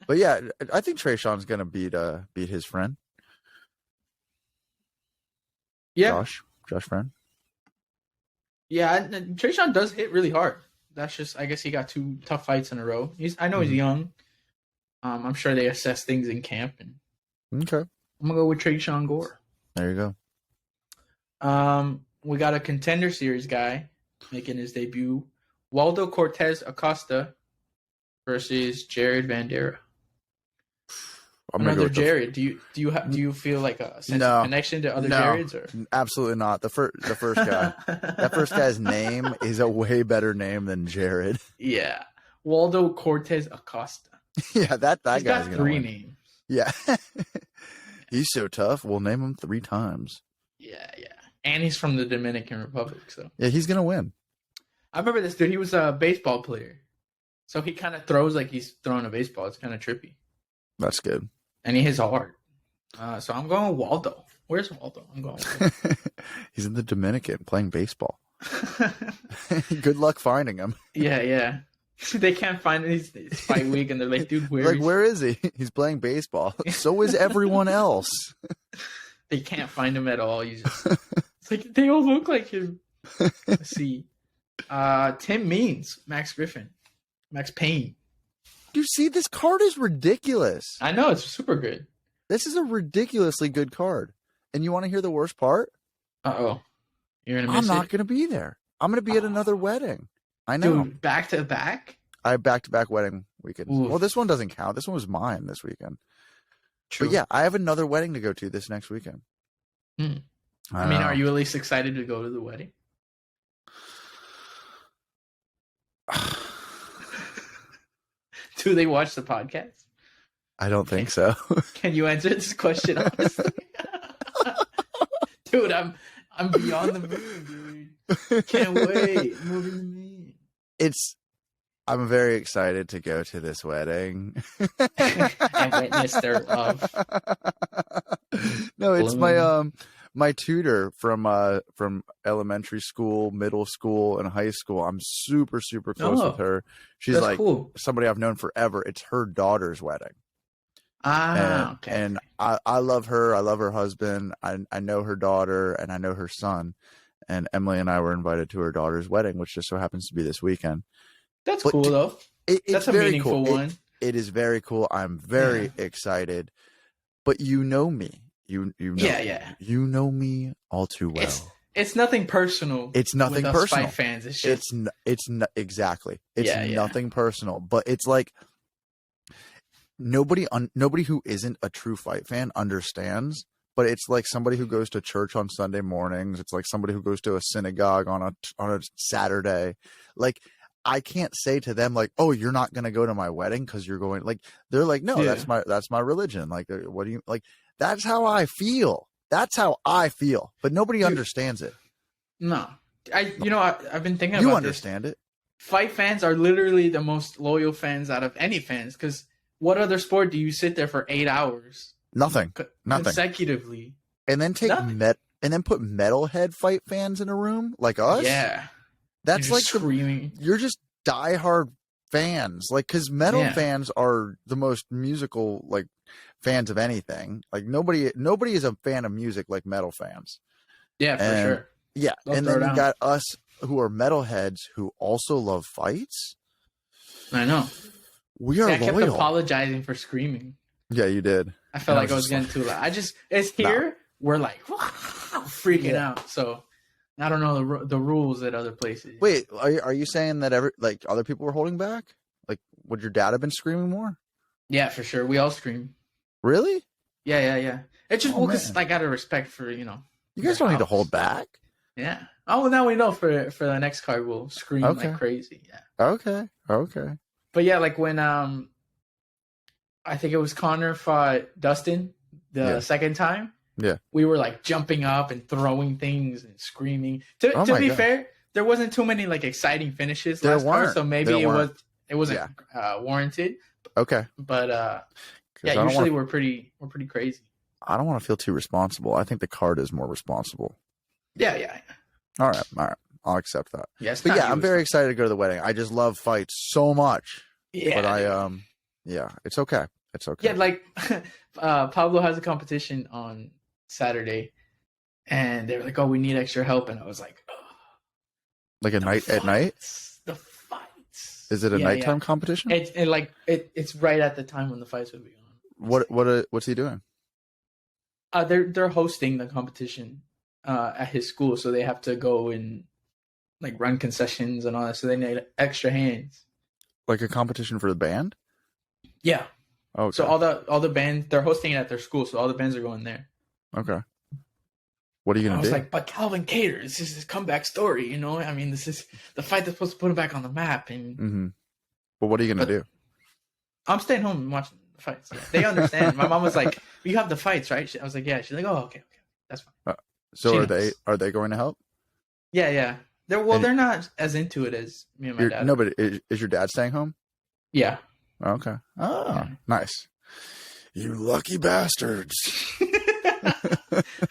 But yeah, I think Tresean's gonna beat his friend. Yeah. Josh Friend. Yeah, Tresean does hit really hard. That's just, I guess he got 2 tough fights in a row. He's young. I'm sure they assess things in camp. And okay. I'm gonna go with Tresean Gore. There you go. We got a Contender Series guy making his debut, Waldo Cortez Acosta versus Jared Vanderaa. Another Jared. Do you feel like a sense of connection to other Jareds? Or? Absolutely not. The first guy. That first guy's name is a way better name than Jared. Yeah, Waldo Cortez Acosta. Yeah, that guy's got gonna 3 win. names. Yeah, he's so tough. We'll name him 3 times. Yeah, and he's from the Dominican Republic, so yeah, he's gonna win. I remember this dude. He was a baseball player, so he kind of throws like he's throwing a baseball. It's kind of trippy. That's good. And he hits hard. So I'm going with Waldo. Where's Waldo? I'm going with him. He's in the Dominican playing baseball. Good luck finding him. Yeah. They can't find him. It's fight week, and they're like, dude, where is he? He's playing baseball. So is everyone else. They can't find him at all. It's like, they all look like him. Let's see. Tim Means, Max Payne. Dude, see, this card is ridiculous. I know, it's super good. This is a ridiculously good card. And you want to hear the worst part? Uh-oh. You're going to miss I'm not going to be there. I'm going to be at another wedding. I know. Dude, back to back? I have back-to-back wedding weekends. Oof. Well, this one doesn't count. This one was mine this weekend. True. But yeah, I have another wedding to go to this next weekend. I mean, are you at least excited to go to the wedding? Do they watch the podcast? I don't think so. Can you answer this question honestly? Dude, I'm beyond the moon, dude. Can't wait. Moving to me. I'm very excited to go to this wedding. And witness their love. No, it's my tutor from elementary school, middle school, and high school. I'm super, super close with her. She's like cool. Somebody I've known forever. It's her daughter's wedding. Okay. And I love her. I love her husband. I know her daughter and I know her son. And Emily and I were invited to her daughter's wedding, which just so happens to be this weekend. That's cool, though. That's a meaningful one. It is very cool. I'm very excited. But you know me. You know, you know me all too well. It's nothing personal. It's nothing with personal. Us Fight fans. It's just exactly. It's nothing personal. But it's like nobody who isn't a true fight fan understands. But it's like somebody who goes to church on Sunday mornings. It's like somebody who goes to a synagogue on a Saturday. Like, I can't say to them like, "Oh, you're not going to go to my wedding because you're going." Like, they're like, "No, that's my religion." Like, what do you like? That's how I feel. That's how I feel. But nobody understands it. No, I've been thinking about you understand this. It. Fight fans are literally the most loyal fans out of any fans. Because what other sport do you sit there for 8 hours? Nothing consecutively, and then put metalhead fight fans in a room like us. Yeah, that's like screaming. You're just diehard fans, like because metal fans are the most musical like fans of anything. Like nobody is a fan of music like metal fans. Yeah, for sure. Yeah, and then you got us who are metalheads who also love fights. I know. We are loyal. I kept apologizing for screaming. Yeah, you did. I felt like I was getting too loud. It's here. We're like freaking out. So I don't know the rules at other places. Wait, are you saying that other people were holding back? Like, would your dad have been screaming more? Yeah, for sure. We all scream. Really? Yeah. It's just because like out of respect for You guys don't need to hold back. Yeah. Oh, well, now we know for the next card we'll scream like crazy. Yeah. Okay. But yeah, like when I think it was Connor fought Dustin the second time. Yeah. We were like jumping up and throwing things and screaming. To be fair, there wasn't too many like exciting finishes last card, so maybe it wasn't warranted. Okay. But usually we're pretty crazy. I don't want to feel too responsible. I think the card is more responsible. Yeah. All right. I'll accept that. Yes. But yeah, I'm very excited to go to the wedding. I just love fights so much. Yeah. But it's okay. It's okay. Yeah, like Pablo has a competition on Saturday, and they were like, "Oh, we need extra help," and I was like, "Oh." Like at night? The fights. Is it a nighttime competition? It's right at the time when the fights would be on. What's he doing? They're hosting the competition at his school, so they have to go and like run concessions and all that. So they need extra hands. Like a competition for the band? Yeah. Okay. So all the bands, they're hosting it at their school, so all the bands are going there. Okay. What are you gonna do? I was like, but Calvin Cater, this is his comeback story, you know? I mean, this is the fight that's supposed to put him back on the map. And But what are you gonna do? I'm staying home and watching the fights. Yeah, they understand. My mom was like, "You have the fights, right?" I was like, "Yeah." She's like, "Oh, okay, that's fine." So are they going to help? Yeah. They're not as into it as me and my dad. No, but is your dad staying home? Yeah. Okay. Oh, nice. You lucky bastards.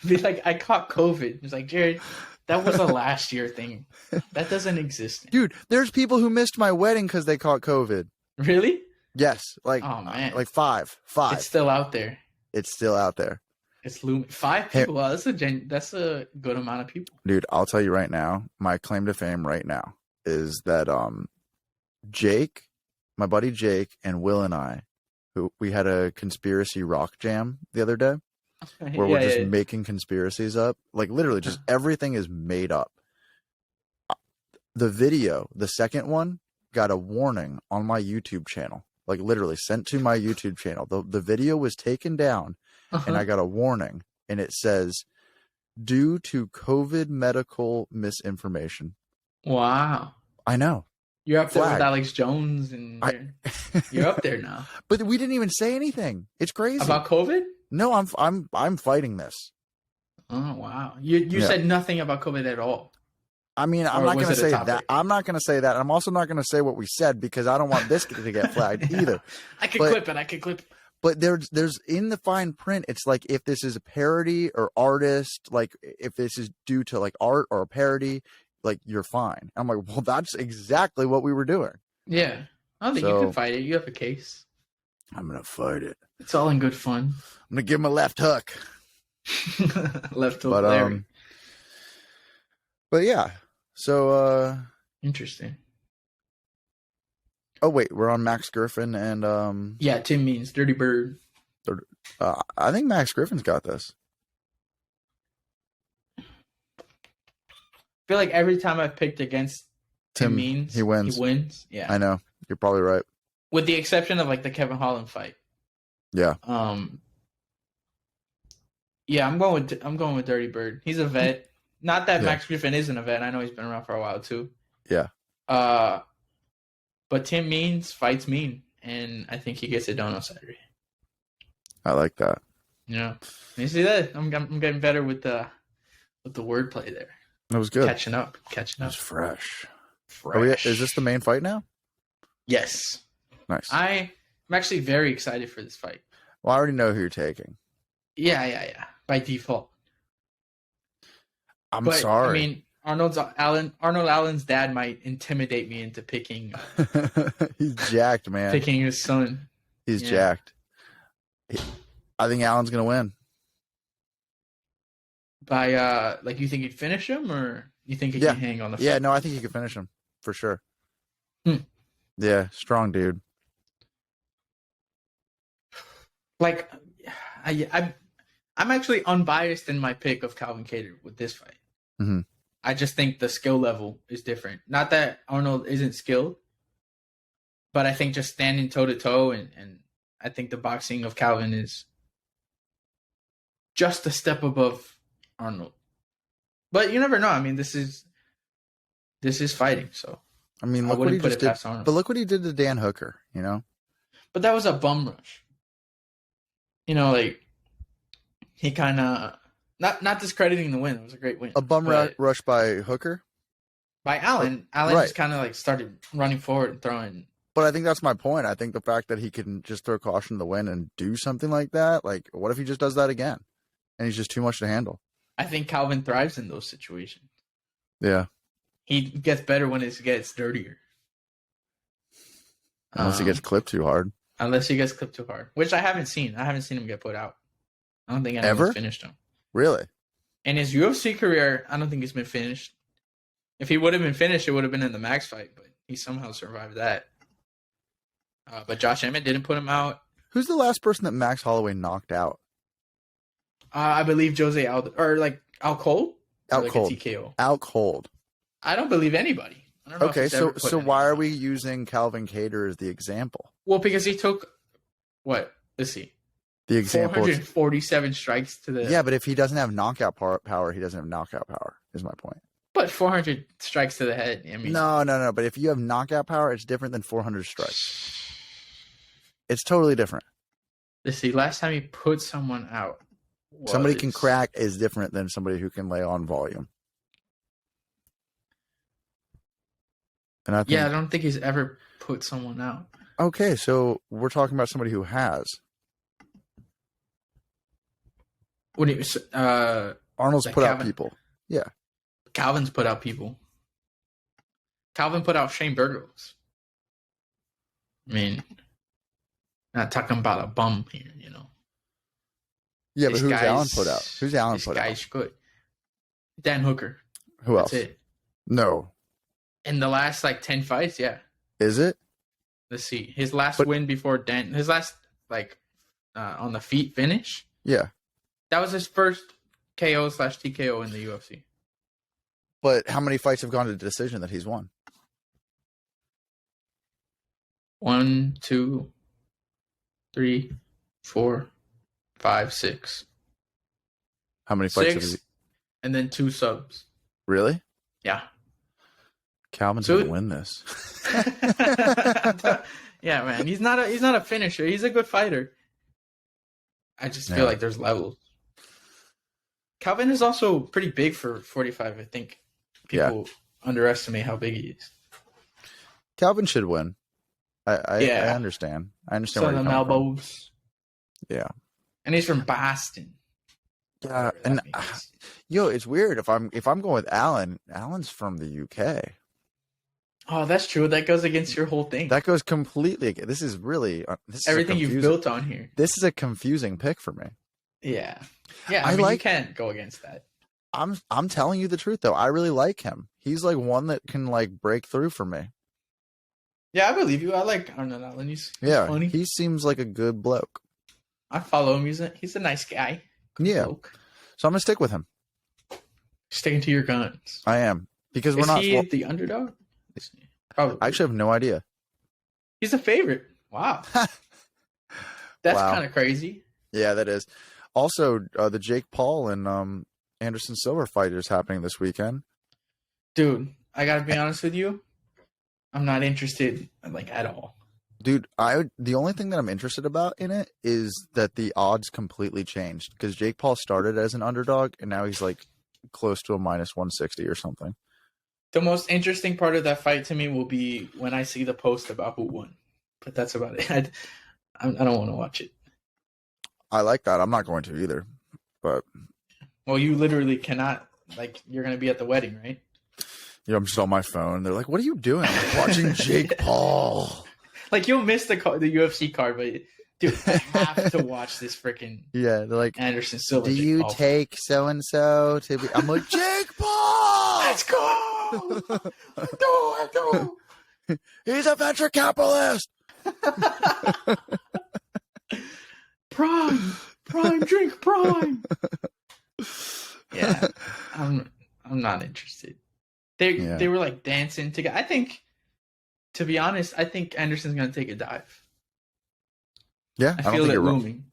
Be like, I caught COVID. It's like, Jared, that was a last year thing. That doesn't exist. Dude, there's people who missed my wedding because they caught COVID. Really? Yes. Like, oh, man. Like five. It's still out there. It's still out there. It's looming. 5 people. Wow, that's a good amount of people. Dude, I'll tell you right now, my claim to fame right now is that Jake my buddy Jake and Will and I, who we had a conspiracy rock jam the other day, where we're just making conspiracies up. Like literally, just everything is made up. The video, the second one, got a warning on my YouTube channel. Like literally sent to my YouTube channel. The video was taken down, and I got a warning, and it says, "Due to COVID medical misinformation." Wow. I know. You're up there with Alex Jones, and you're up there now. But we didn't even say anything. It's crazy. About COVID? No, I'm fighting this. Oh wow. You said nothing about COVID at all. I mean, I'm not going to say that. I'm not going to say that. I'm also not going to say what we said because I don't want this to get flagged either. I could clip it. But there's in the fine print, it's like if this is a parody or artist, like if this is due to like art or a parody, like you're fine. I'm like, well, that's exactly what we were doing. Yeah. I don't think you can fight it. You have a case. I'm going to fight it. It's all in good fun. I'm going to give him a left hook. Left hook Larry. But yeah. So interesting. Oh wait, we're on Max Griffin and yeah, Tim Means, Dirty Bird. I think Max Griffin's got this. I feel like every time I've picked against Tim Means, he wins. Yeah. I know. You're probably right. With the exception of like the Kevin Holland fight. Yeah. Yeah, I'm going with Dirty Bird. He's a vet. Not that Max Griffin isn't a vet. I know he's been around for a while too. Yeah. But Tim Means fights mean, and I think he gets it done on Saturday. I like that. Yeah. You see that? I'm getting better with the wordplay there. That was good. Catching up. It was fresh. Is this the main fight now? Yes. Nice. I'm actually very excited for this fight. Well, I already know who you're taking. Yeah. By default. I'm sorry. I mean, Arnold Allen's dad might intimidate me into picking. He's jacked, man. Picking his son. He's jacked. I think Allen's gonna win. By like, you think he'd finish him, or you think he can hang on the fight? Yeah, no, I think he could finish him for sure. Yeah, strong dude. Like, I'm actually unbiased in my pick of Calvin Kattar with this fight. Mm-hmm. I just think the skill level is different. Not that Arnold isn't skilled, but I think just standing toe to toe, and I think the boxing of Calvin is just a step above Arnold. But you never know. I mean, this is fighting, so I mean, look what he just did. But look what he did to Dan Hooker, you know. But that was a bum rush. You know, like he kind of not discrediting the win. It was a great win. A bum rush by Hooker. By Allen. Allen just kind of like started running forward and throwing. But I think that's my point. I think the fact that he can just throw caution to the wind and do something like that, like, what if he just does that again? And he's just too much to handle. I think Calvin thrives in those situations. Yeah. He gets better when it gets dirtier. Unless he gets clipped too hard. Which I haven't seen. I haven't seen him get put out. I don't think anyone's finished him. Really? In his UFC career, I don't think he's been finished. If he would have been finished, it would have been in the Max fight, but he somehow survived that. But Josh Emmett didn't put him out. Who's the last person that Max Holloway knocked out? I believe Jose Aldo, or like out cold? Out cold. Like a TKO. Out cold. I don't believe anybody. I don't know. Okay, so why are we using Calvin Kattar as the example? Well, because he took, what? Let's see. The example 447 strikes to the... Yeah, but if he doesn't have knockout power, he doesn't have knockout power, is my point. But 400 strikes to the head. I mean, no. But if you have knockout power, it's different than 400 strikes. It's totally different. Let's see. Last time he put someone out. Somebody can crack is different than somebody who can lay on volume. And I don't think he's ever put someone out. Okay, so we're talking about somebody who has. What do you, Arnold's put out people. Yeah. Calvin's put out people. Calvin put out Shane Burgos. I mean, not talking about a bum here, you know. Yeah, but who's Allen put out? Who's Allen put out? This guy's good. Dan Hooker. Who else? That's it. No. In the last, 10 fights, yeah. Is it? Let's see. His last win before his last on the feet finish. Yeah. That was his first KO/TKO in the UFC. But how many fights have gone to decision that he's won? 1, 2, 3, 4, 5, 6. How many fights 6, have he... and then 2 subs. Really? Yeah. Calvin's gonna win this. Yeah, man. He's not a finisher. He's a good fighter. I just feel like there's levels. Calvin is also pretty big for 45. I think people underestimate how big he is. Calvin should win. I understand. I understand where you're coming from. Yeah. And he's from Boston. Yeah, and it's weird if I'm going with Alan. Alan's from the UK. Oh, that's true. That goes against your whole thing. That goes completely. This is everything you've built on here. This is a confusing pick for me. Yeah. Yeah, I mean, you can't go against that. I'm telling you the truth though. I really like him. He's like one that can like break through for me. Yeah, I believe you. I like Arnold Allen. He's funny. He seems like a good bloke. I follow him. He's a nice guy. Good bloke. So I'm gonna stick with him. Sticking to your guns. I am because Is he the underdog? Probably. I actually have no idea. He's a favorite. Wow. That's kind of crazy. Yeah, that is. Also, the Jake Paul and Anderson Silva fight is happening this weekend. Dude, I gotta be honest with you. I'm not interested, at all. Dude, the only thing that I'm interested about in it is that the odds completely changed because Jake Paul started as an underdog and now he's like close to a minus 160 or something. The most interesting part of that fight to me will be when I see the post about who won. But that's about it. I don't want to watch it. I like that. I'm not going to either. But well, you literally cannot. You're going to be at the wedding, right? Yeah, I'm just on my phone. They're like, "What are you doing?" I'm like, watching Jake Paul. You'll miss the UFC card, but dude, I have to watch this freaking. Yeah, they're like Anderson Silva. Do you take so and so to be? I'm like, Jake Paul. Let's go. Let's go. He's a venture capitalist. Prime, drink prime. Yeah, I'm not interested. They were dancing together. I think, to be honest, Anderson's gonna take a dive. Yeah, I feel it looming.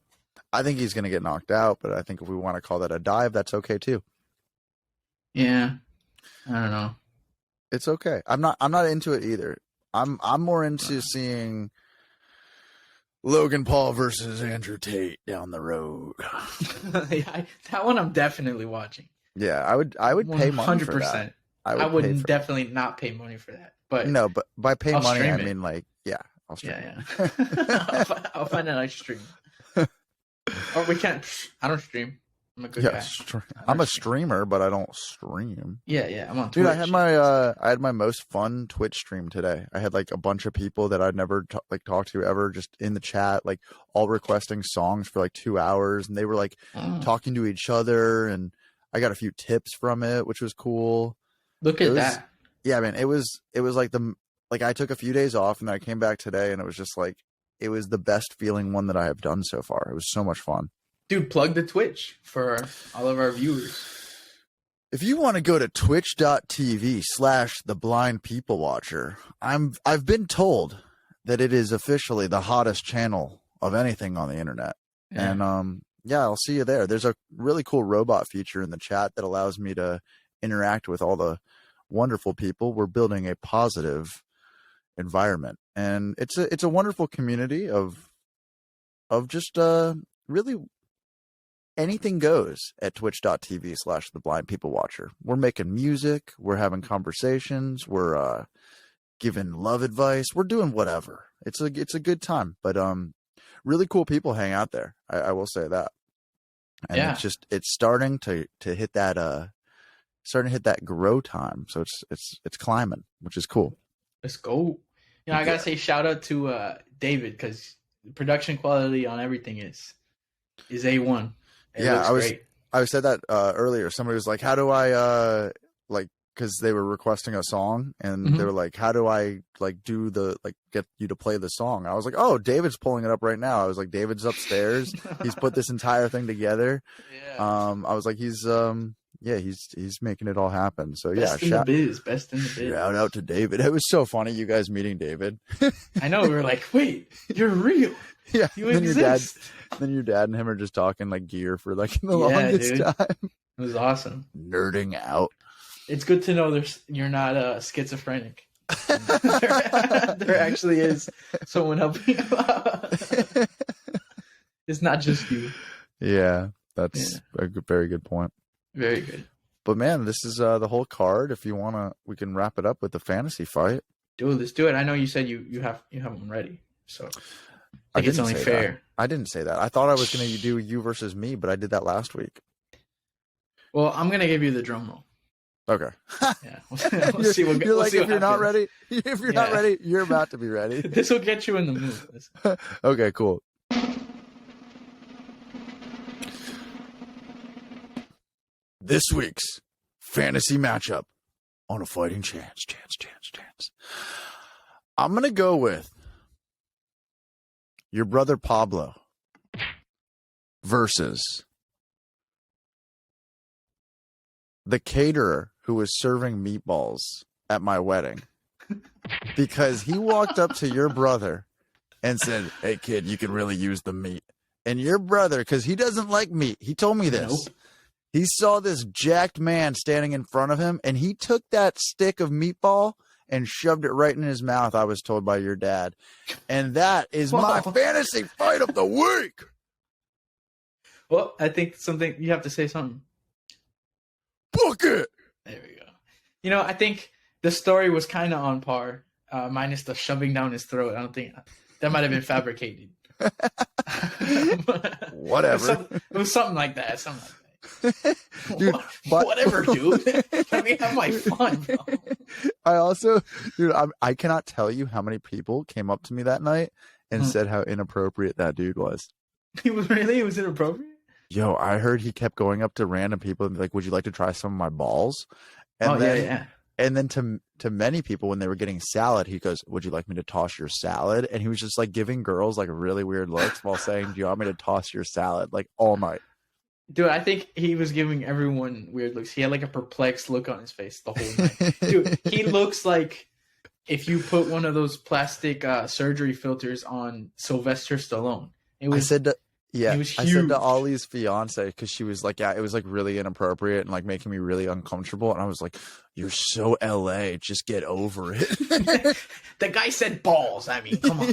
I think he's gonna get knocked out, but I think if we want to call that a dive, that's okay too. Yeah, I don't know. It's okay. I'm not into it either. I'm more into seeing Logan Paul versus Andrew Tate down the road. That one I'm definitely watching. Yeah, I would pay money 100%. For that. I would definitely not pay money for that. But no, but by pay money I mean I'll stream. Yeah. I'll find a nice stream. Or we can't. I don't stream. I'm a good guy. I'm a streamer, but I don't stream. Yeah. I'm on Twitch. Dude, I had my most fun Twitch stream today. I had a bunch of people that I'd never talked to ever, just in the chat, all requesting songs for 2 hours, and they were talking to each other, and I got a few tips from it, which was cool. Look at that. Yeah, man. It was I took a few days off, and then I came back today, and it was just it was the best feeling one that I have done so far. It was so much fun. Dude, plug the Twitch for all of our viewers. If you want to go to twitch.tv/theblindpeoplewatcher, I've been told that it is officially the hottest channel of anything on the internet. Yeah. And I'll see you there. There's a really cool robot feature in the chat that allows me to interact with all the wonderful people. We're building a positive environment, and it's a wonderful community of just really anything goes at twitch.tv/theblindpeoplewatcher. We're making music, we're having conversations, we're giving love advice, we're doing whatever. It's a good time, but really cool people hang out there. I will say that. And it's starting to hit that grow time. So it's climbing, which is cool. Let's go. I gotta say shout out to David, because the production quality on everything is A1. I said that earlier. Somebody was like, "How do I because they were requesting a song, and they were like, "How do I like do the like get you to play the song?" I was like, "Oh, David's pulling it up right now." I was like, "David's upstairs. He's put this entire thing together." Yeah. I was like, "He's he's making it all happen." So best in the biz. Shout out to David. It was so funny you guys meeting David. I know, we were like, "Wait, you're real." Yeah. You exist. Then your dad and him are just talking like gear for like the longest time. It was awesome. Nerding out. It's good to know you're not schizophrenic. there actually is someone helping you out. It's not just you. Yeah, that's a very good point. Very good. But man, this is the whole card. If you wanna, we can wrap it up with the fantasy fight. Dude, let's do it. I know you said you have one ready, so I think it's only fair. That. I didn't say that. I thought I was gonna do you versus me, but I did that last week. Well, I'm gonna give you the drum roll. Okay. Yeah. We'll see what you're like, if you're not ready, if you're not ready, you're about to be ready. This will get you in the mood. Okay, cool. This week's fantasy matchup on a fighting chance. I'm going to go with your brother Pablo versus the caterer who was serving meatballs at my wedding, because he walked up to your brother and said, "Hey kid, you can really use the meat." And your brother, because he doesn't like meat, he told me this. Nope. He saw this jacked man standing in front of him, and he took that stick of meatball and shoved it right in his mouth, I was told by your dad. And that is my fantasy fight of the week. Well, I think you have to say something. Book it. There we go. You know, I think the story was kind of on par, minus the shoving down his throat. I don't think that might have been fabricated. Whatever. It was something like that. Dude, whatever, dude. Let me have my fun, bro. I also, dude, I cannot tell you how many people came up to me that night and said how inappropriate that dude was. He was inappropriate? Yo, I heard he kept going up to random people and be like, "Would you like to try some of my balls?" And And then to many people, when they were getting salad, he goes, "Would you like me to toss your salad?" And he was just like giving girls like really weird looks while saying, "Do you want me to toss your salad?" Like all night. Dude, I think he was giving everyone weird looks. He had like a perplexed look on his face the whole night. Dude, he looks like if you put one of those plastic surgery filters on Sylvester Stallone. I said to Ollie's fiance, because she was like, "Yeah, it was like really inappropriate and like making me really uncomfortable." And I was like, "You're so LA, just get over it." The guy said balls. I mean, come on.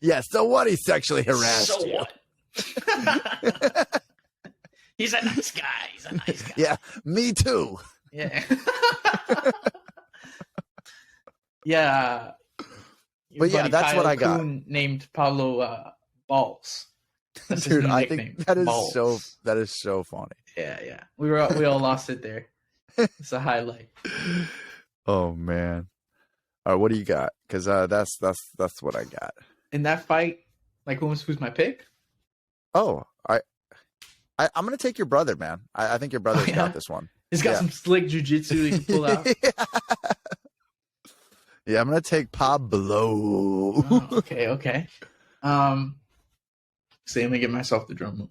Yeah, so what? He sexually harassed you. What? He's a nice guy. Yeah, me too. Yeah. Yeah. But yeah, that's Kyle what I got. Named Pablo Balls. That's dude, I think that is Balls. That is so funny. Yeah. We all lost it there. It's a highlight. Oh man. All right, what do you got? Because that's what I got. In that fight, like who's my pick? Oh, I'm gonna take your brother, man. I think your brother's got this one. He's got some slick jujitsu he can pull out. Yeah, I'm gonna take Pablo. Oh, okay. So let me get myself the drum roll.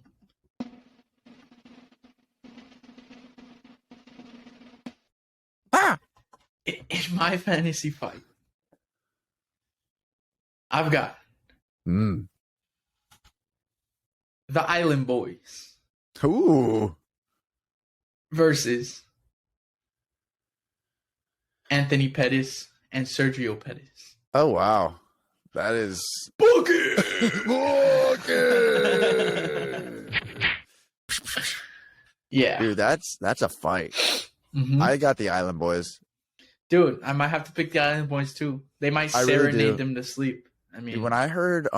In my fantasy fight, I've got the Island Boys. Ooh. Versus Anthony Pettis and Sergio Pettis. Oh wow. That is Book it! Yeah. Dude, that's a fight. Mm-hmm. I got the Island Boys. Dude, I might have to pick the Island Boys too. They might serenade them to sleep. I mean, dude, when I heard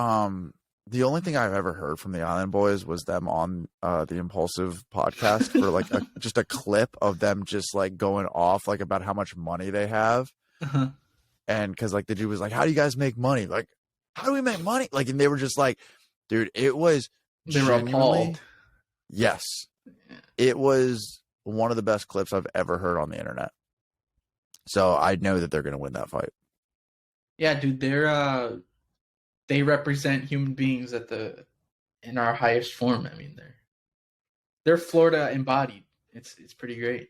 the only thing I've ever heard from the Island Boys was them on the Impulsive podcast for like just a clip of them just like going off like about how much money they have. Uh-huh. And because like the dude was like, "How do you guys make money? Like, how do we make money?" Like, and they were just like, dude, it was they were appalled. Yes. It was one of the best clips I've ever heard on the internet. So I know that they're going to win that fight. Yeah, dude, they represent human beings in our highest form. I mean, they're Florida embodied. It's pretty great.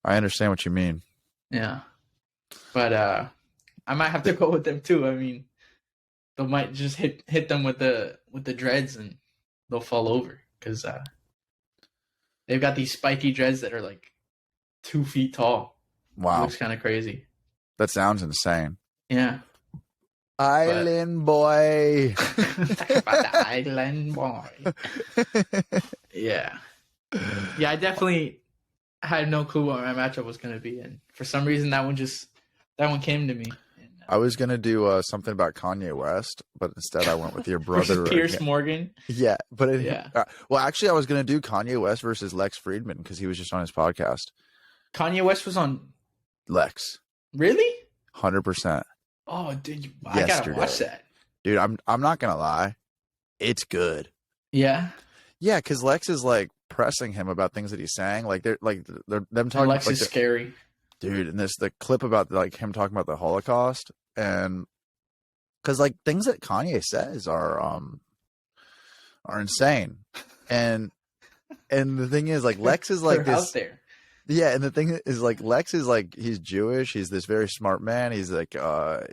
I understand what you mean. Yeah. But I might have to go with them too. I mean, they might just hit them with the dreads and they'll fall over because they've got these spiky dreads that are like 2 feet tall. Wow, it looks kind of crazy. That sounds insane. Yeah, Island boy. Talk about the island boy. Yeah. I definitely had no clue what my matchup was going to be, and for some reason that one came to me. I was gonna do something about Kanye West, but instead I went with your brother Pierce Morgan. Yeah, but well, actually, I was gonna do Kanye West versus Lex Friedman because he was just on his podcast. Kanye West was on Lex. Really? 100%. Oh, dude, I gotta watch that. Dude, I'm not gonna lie, it's good. Yeah. Yeah, because Lex is like pressing him about things that he's saying. Like they're them talking. Lex like, is scary. Dude, and the clip about like him talking about the Holocaust, and because like things that Kanye says are insane, and the thing is like Lex is like this out there. Yeah, and the thing is like Lex is like he's Jewish, he's this very smart man, he's like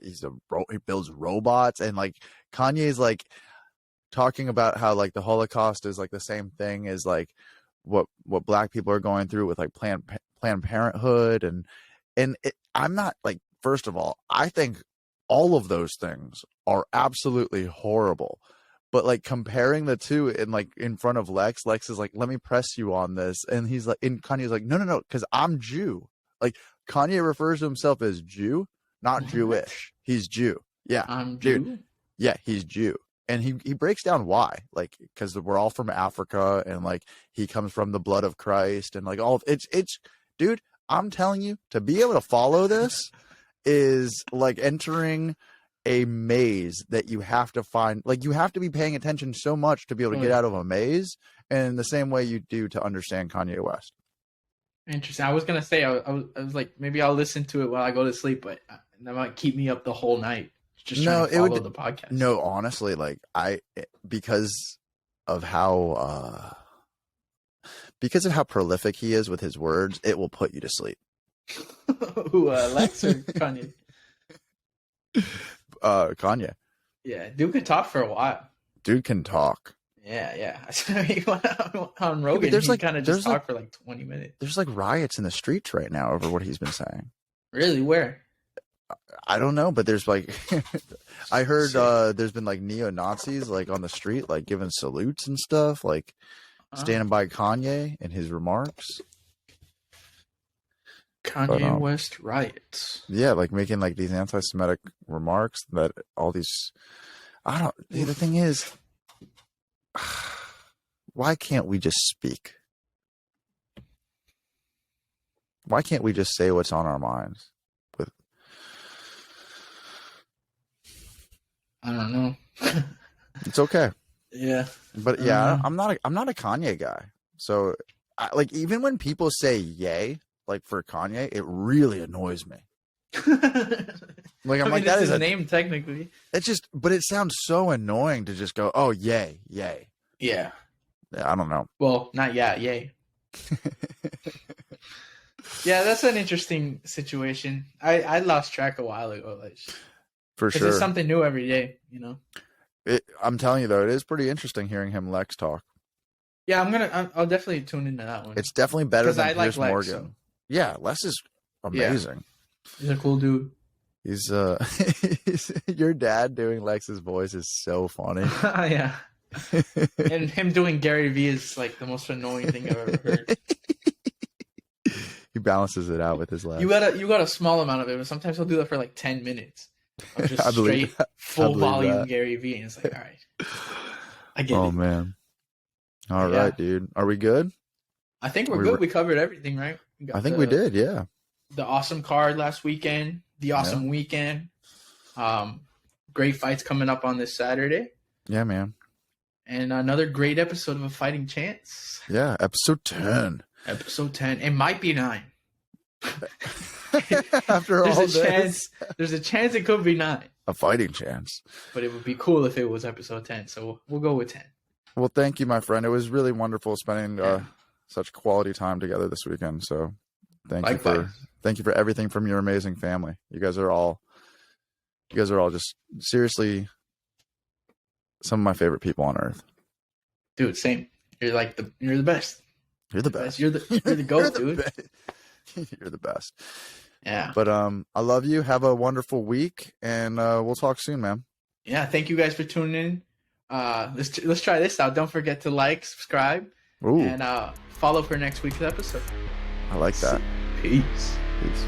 he builds robots, and like Kanye's like talking about how like the Holocaust is like the same thing as like what black people are going through with like Planned Parenthood, and I'm not like, first of all, I think all of those things are absolutely horrible, but like comparing the two in front of Lex is like, let me press you on this, and he's like, and Kanye's like, no, because I'm Jew. Like Kanye refers to himself as Jew, not Jewish. He's Jew. Yeah, I'm Jew. Dude, yeah, he's Jew. And he breaks down why, like, because we're all from Africa, and like he comes from the blood of Christ, and like all it's dude, I'm telling you, to be able to follow this is like entering a maze that you have to find. Like you have to be paying attention so much to be able to get out of a maze, and the same way you do to understand Kanye West. Interesting. I was gonna say I was like, maybe I'll listen to it while I go to sleep, but that might keep me up the whole night. Just trying to follow the podcast. No, honestly, like because of how prolific he is with his words, it will put you to sleep. Who, Lex or Kanye? Kanye. Yeah, dude can talk for a while. Dude can talk. Yeah. He went on Rogan. Yeah, he kind of just talked for like 20 minutes. There's like riots in the streets right now over what he's been saying. Really? Where? I don't know, but there's like, I heard there's been like neo-Nazis like on the street, like giving salutes and stuff, like standing by Kanye and his remarks. Kanye West riots. Yeah, like making like these anti-Semitic remarks that all these. The thing is, why can't we just speak? Why can't we just say what's on our minds? I don't know. It's okay. Yeah. But yeah, I'm not a Kanye guy. So like even when people say yay, like for Kanye, it really annoys me. Like I'm like, that is his name technically. It's just, but it sounds so annoying to just go, oh yay. Yeah. I don't know. Well, not yay. Yeah, that's an interesting situation. I lost track a while ago. Like, for sure. It's something new every day, you know. I'm telling you though, it is pretty interesting hearing him Lex talk. Yeah, I'll definitely tune into that one. It's definitely better than Pierce Morgan. So. Yeah, Les is amazing. Yeah. He's a cool dude. He's your dad doing Lex's voice is so funny. Yeah. And him doing Gary Vee is like the most annoying thing I've ever heard. He balances it out with his laugh. You got a small amount of it, but sometimes he'll do that for like 10 minutes. Of just straight full volume that. Gary Vee, and it's like, all right, I get it. Oh man, all right, dude. Are we good? I think we're good. We covered everything, right? I think we did. Yeah. The awesome card last weekend. The awesome weekend. Great fights coming up on this Saturday. Yeah, man. And another great episode of A Fighting Chance. Yeah, episode 10. Episode 10. It might be 9. After all this. There's a chance it could be 9. A fighting chance. But it would be cool if it was episode 10. So we'll go with 10. Well, thank you, my friend. It was really wonderful spending such quality time together this weekend. So thank you for everything from your amazing family. You guys are all just seriously some of my favorite people on earth. Dude, same. You're the best. You're the best. You're the GOAT, dude. You're the best. Yeah. But I love you. Have a wonderful week, and we'll talk soon, man. Yeah, thank you guys for tuning in. Let's try this out. Don't forget to like, subscribe, and follow for next week's episode. I like that. Peace. Peace.